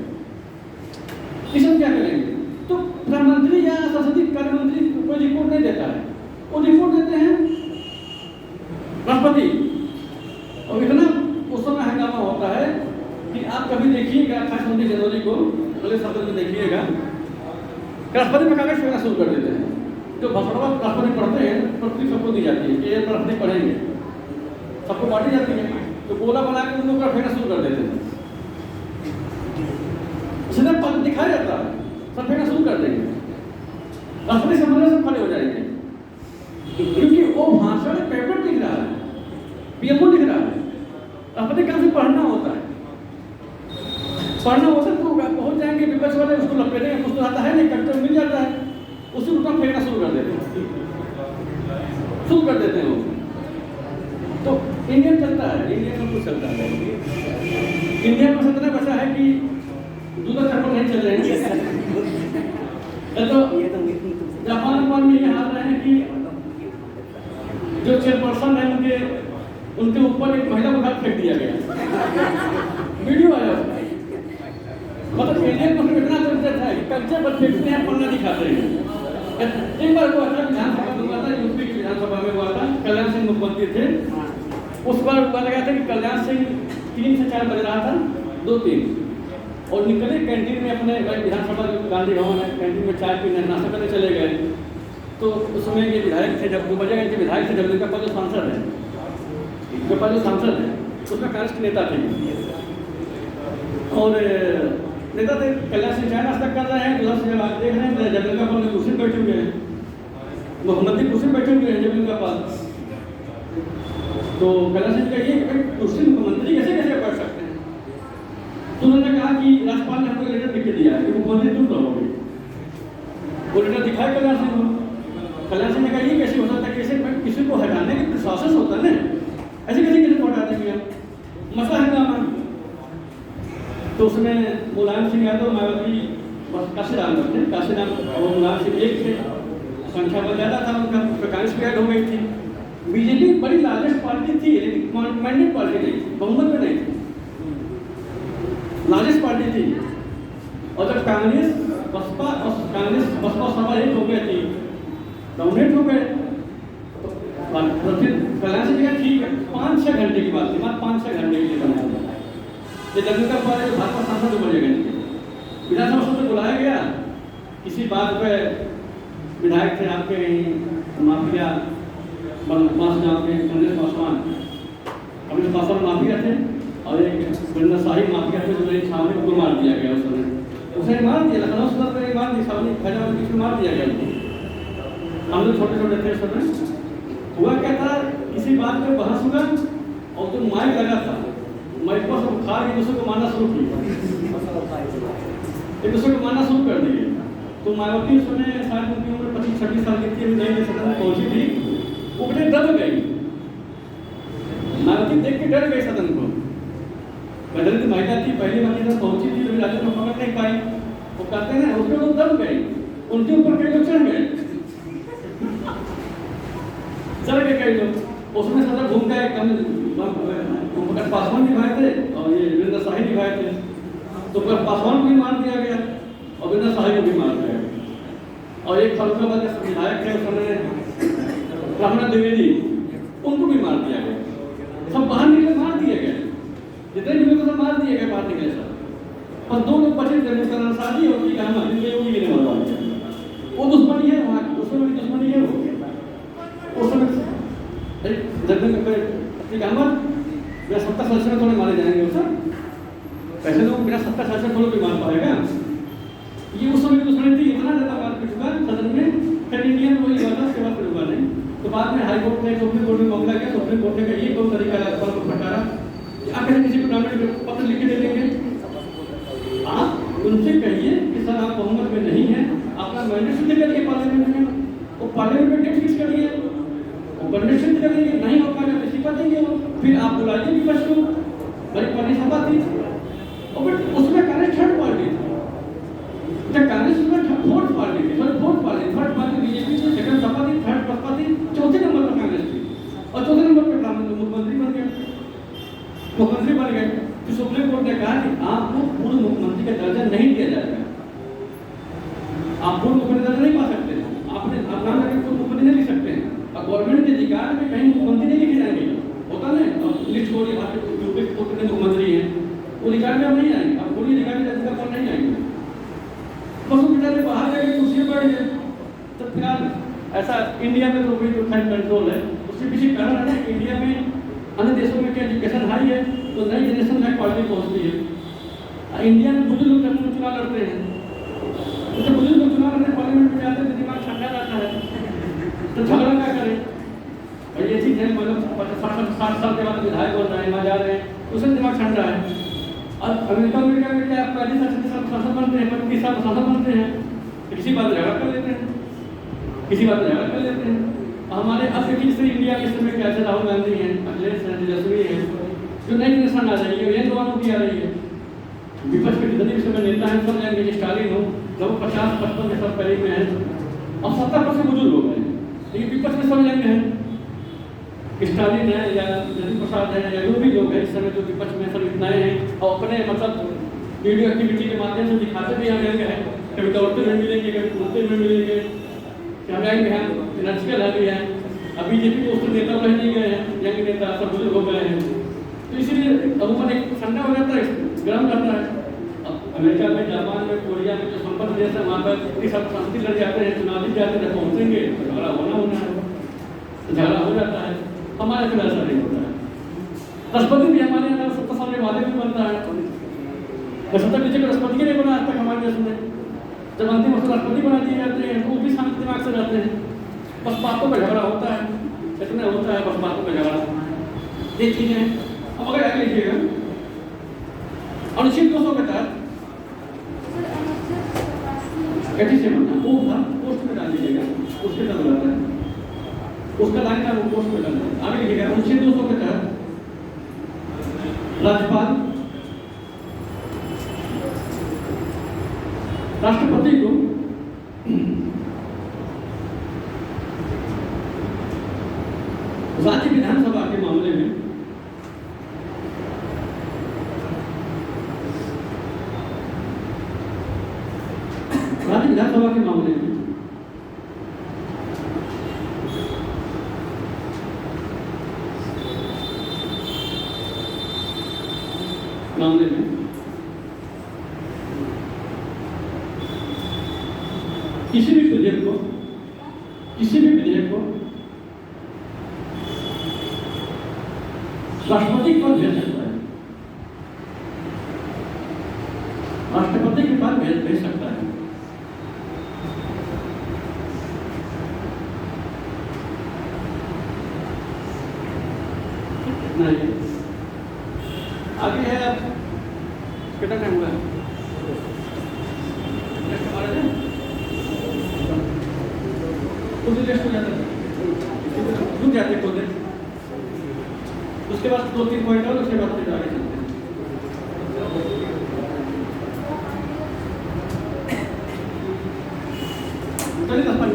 इस साल क्या करेंगे। तो प्रधानमंत्री या संसदीय कार्य मंत्री कोई रिपोर्ट नहीं देता है, वो रिपोर्ट देते हैं राष्ट्रपति। और इतना उस समय हंगामा होता है कि आप कभी देखिएगा 28-29 जनवरी को अगले सत्र में देखिएगा, राष्ट्रपति में कागज फेंकना शुरू कर देते हैं। जो भाषण राष्ट्रपति पढ़ते हैं, प्रति सबको दी जाती है कि ये राष्ट्रपति पढ़ेंगे, सबको बांटी जाती है, तो गोला बना के उन लोग का फेंकना शुरू कर देते हैं। सीधा पद दिखाया जाता है, सब फेंकना शुरू कर देंगे, राष्ट्रपति से सब खड़े हो जाएंगे, क्योंकि वो भाषण कैबिनेट लिख रहा है, पीएमओ लिख रहा है, राष्ट्रपति काम से पढ़ना होता है, तो पहुंच जाएंगे विपक्ष वाले, उसको लपेटेंगे, कुछ तो आता है नहीं, कंट्रोल मिल जाता है, उसी रुपया फेंकना शुरू कर देते हैं वो। तो इंडियन चलता है, इंडियन में कुछ चलता है, इंडियन में सतना बचा है कि दूसरा चक्कर नहीं चल रहे हैं। तो जापान में ये हाल रहे हैं कि जो चेयरपर्सन है उनके ऊपर एक महिला को हाथ फेंक दिया गया, वीडियो आया। मतलब इंडियन में इतना चलता है, कल्चर पर फेंकते हैं, पन्ना दिखाते हैं। एक बार हुआ था विधानसभा में, हुआ था यूपी की विधानसभा में हुआ था, कल्याण सिंह मुख्यमंत्री थे। उस बार हुआ लगा था कि कल्याण सिंह 3 से 4 बज रहा था, 2-3, और निकले कैंटीन में अपने विधानसभा गांधी भवन है, कैंटीन में चाय पीने नाश्ता करने चले गए। तो उस समय ये विधायक थे, जब 2 बजे गए थे विधायक थे, जब उनका पास जो सांसद है, उनके पास जो सांसद है उसमें कांग्रेस के नेता थे, और नेता थे कल्याण सिंह चाय नाश्ता कर रहे हैं, उधर से जब आप देख रहे हैं जब उनका पास कुर्सी में बैठे हुए हैं, मुख्यमंत्री कुर्सी में बैठे हुए हैं जब उनका पास, तो कल्याण सिंह कहिए कि कुर्सी मुख्यमंत्री कैसे कैसे बैठ सकते हैं। तो उन्होंने कहा कि राज्यपाल ने हमको लेटर लिख के दिया है कि मुख्यमंत्री तुम रहोगे। वो लेटर दिखाया कल्याण सिंह को, कल्याण सिंह ने कहा ये कैसे हो सकता है, कैसे किसी को हटाने की प्रोसेस होता है ना, ऐसे कैसे किसी को हटा देंगे आप, मसला है ना। तो उसमें मुलायम सिंह यादव, मायावती, काशीराम थे, काशीराम और मुलायम सिंह एक थे, संख्या बहुत ज़्यादा था उनका, कांग्रेस भी ऐड हो गई थी। बीजेपी बड़ी लार्जेस्ट पार्टी थी, लेकिन मैंडेट पार्टी नहीं, बहुमत में नहीं थी, लार्जेस्ट पार्टी थी। और जब कांग्रेस बसपा सभा एक हो गई थी, डोमिनेट हो गए, तो फिर कल्याण सिंह ने ठीक है 5-6 घंटे की बात थी, बात 5-6 घंटे के लिए बनाया था। ये जगदीश का भाजपा सांसद बोले गए, विधानसभा सत्र बुलाया गया, किसी बात पे विधायक थे आपके माफिया बनवास गाँव के कांग्रेस पासवान माफिया थे, और एक बिरना शाही माफिया थे, जो एक छावनी को मार दिया गया, उसे मार दिया, लखनऊ सदर में मार दिया, छावनी फैजाबाद बीच में मार दिया गया। हम लोग छोटे छोटे थे उस समय। हुआ क्या था, किसी बात पे बहस हुआ, और जो माइक लगा था, माइक पर सब खा के दूसरे को मारना शुरू किया, एक दूसरे को मारना शुरू कर दिए। तो मायावती उसने शायद उनकी उम्र 25-26 साल की थी, नई सदन में पहुंची थी, वो बड़े डर गई, मायावती देख के डर गई सदन को। बदल की महिला थी, पहली बार जब पहुंची थी तो राजू को पकड़ नहीं पाई, वो कहते हैं उसके लोग दब गए, उनके ऊपर कई लोग चढ़ गए, चढ़ गए कई लोग। उसमें सदर घूम गए, पासवान निभाए थे और ये वीरेंद्र शाही निभाए थे, तो पासवान को भी मार दिया गया और वीरेंद्र शाही को भी मार दिया गया। और एक फरुखाबाद के विधायक थे उस समय रमना द्विवेदी, उनको भी मार दिया गया, सब बाहर निकले मार दिए गए, जितने भी लोग सब मार दिए गए बाहर निकले सब। पर 2 लोग बचे थे, शादी होगी कि हम भी मरवा दिया, वो दुश्मनी है वहाँ की, उसमें भी दुश्मनी है वो। उस समय बिना 70 साल से थोड़े मारे जाएंगे सर, ऐसे लोग बिना 70 साल से थोड़े भी मार पाएगा। ये उस समय दुश्मनी थी, इतना ज़्यादा मार पीट हुआ सदन में, फिर इंडियन वही हुआ था, सेवा फिर हुआ नहीं। तो बाद में हाई कोर्ट ने, सुप्रीम कोर्ट में मामला किया, सुप्रीम कोर्ट ने ये कौन तरीका है पर फटारा, आखिर किसी को नामिनेट पत्र लिख के दे देंगे। आप उनसे कहिए कि सर आप बहुमत में नहीं है, अपना मैंडेट से लेकर के पालेंगे। पार्लियामेंट में डेट फिक्स करिए, वो कन्वेंशन करेंगे, नहीं हो पाएगा तो इस्तीफा देंगे वो, फिर आप बुलाइए विपक्ष को, भाई पहली सभा थी और फिर उसमें कांग्रेस थर्ड पार्टी थी, जब कांग्रेस उसमें फोर्थ पार्टी थी, थर्ड पार्टी बीजेपी थी, सेकंड सपा थी, थर्ड बसपा थी, चौथे नंबर पर कांग्रेस थी और चौथे नंबर पर मुख्यमंत्री बन गए। तो सुप्रीम कोर्ट ने कहा कि आपको पूर्व मुख्यमंत्री का दर्जा नहीं दिया जाएगा, आप पूर्व मुख्यमंत्री दर्जा नहीं पा सकते, आपने आप नाम लगे पूर्व मुख्यमंत्री नहीं लिख सकते हैं, और गवर्नमेंट के अधिकार में कहीं मुख्यमंत्री नहीं लिखे जाएंगे, होता ना लिस्ट हो रही है कितने मुख्यमंत्री हैं, वो अधिकार में हम नहीं आएंगे, अब पूरी अधिकारी अधिकार पर नहीं आएंगे, बस वो बेचारे बाहर जाके कुर्सी पर बैठ गए। तो फिलहाल ऐसा इंडिया में तो भी कंट्रोल है, उसके पीछे कारण है ना, इंडिया में अन्य देशों में क्या एजुकेशन हाई है तो नई जनरेशन में क्वालिटी पहुंचती है। इंडिया में बुजुर्ग लोग जब चुनाव लड़ते हैं तो बुजुर्ग लोग चुनाव लड़ते पार्लियामेंट में जाते हैं तो दिमाग ठंडा रहता है, तो झगड़ा क्या करें, और ये चीज़ है मतलब 60 साल के बाद विधायक बन रहे हैं, वहाँ जा रहे हैं, उससे दिमाग ठंडा है। और अमेरिका में क्या 35 साल शासन बनते हैं, 25 साल शासन बनते हैं, किसी बात झगड़ा कर लेते हैं, किसी बात झगड़ा कर लेते हैं। हमारे अब देखिए जैसे इंडिया के समय कैसे राहुल गांधी हैं, अखिलेश हैं, तेजस्वी हैं, जो नई जनरेशन आ रही है, ये दोनों की आ रही है, विपक्ष के जितने भी समय नेता हैं सब जाएंगे, स्टालिन हो जब 50-55 के सब करीब में हैं, अब 70% बुजुर्ग हो गए, लेकिन विपक्ष में सब जाएंगे हैं, स्टालिन है या जगदीश प्रसाद है या जो भी लोग हैं इस समय जो विपक्ष में सब इतना हैं, और अपने मतलब वीडियो एक्टिविटी के माध्यम से दिखाते भी हमें हैं, कभी दौड़ते हुए मिलेंगे, कभी कूदते हुए मिलेंगे, महंगाई में है, फिनेंशियल है भी है, अब बीजेपी के उसके नेता रह नहीं गए हैं, यंग नेता सब बुजुर्ग हो गए हैं, तो इसीलिए अमूमन एक ठंडा हो जाता है, गर्म रहता है। अब अमेरिका में, जापान में, कोरिया में जो संपन्न देश है वहाँ पर इतनी सब शांति लड़ जाते हैं, चुनाव जीत जाते हैं, जब पहुँचेंगे तो झगड़ा होना है, झगड़ा हो जाता है। हमारे फिर ऐसा नहीं होता है। राष्ट्रपति भी हमारे यहाँ 70 साल के बाद भी बनता है, 70 नीचे का राष्ट्रपति नहीं बना आज तक हमारे देश में, जब अंतिम वर्ष राष्ट्रपति बना दिए जाते हैं तो वो भी शांत दिमाग से रहते हैं, बस बातों पर झगड़ा होता है, इतना होता है बस बातों पर झगड़ा, ये चीज़ें हैं। अब अगर आगे लिखिएगा अनुच्छेद 200 के तहत 87 वो था पोस्ट में डाल दीजिएगा, उसके तहत रहता है, उसका लाइन था वो पोस्ट में डालना है। आगे लिखिएगा अनुच्छेद 200 के तहत राज्यपाल राष्ट्रपति को राज्य विधानसभा के मामले में किसी भी विधेयक को राष्ट्रपति के पास भेज सकता है, राष्ट्रपति के पास भेज सकता है। इतना ही आगे है। अब कितना टाइम हुआ है? रेस्ट हो जाता है, रुक जाते खुद, उसके बाद 2-3 पॉइंट और उसके बाद फिर आगे चलते हैं। चलिए 10 मिनट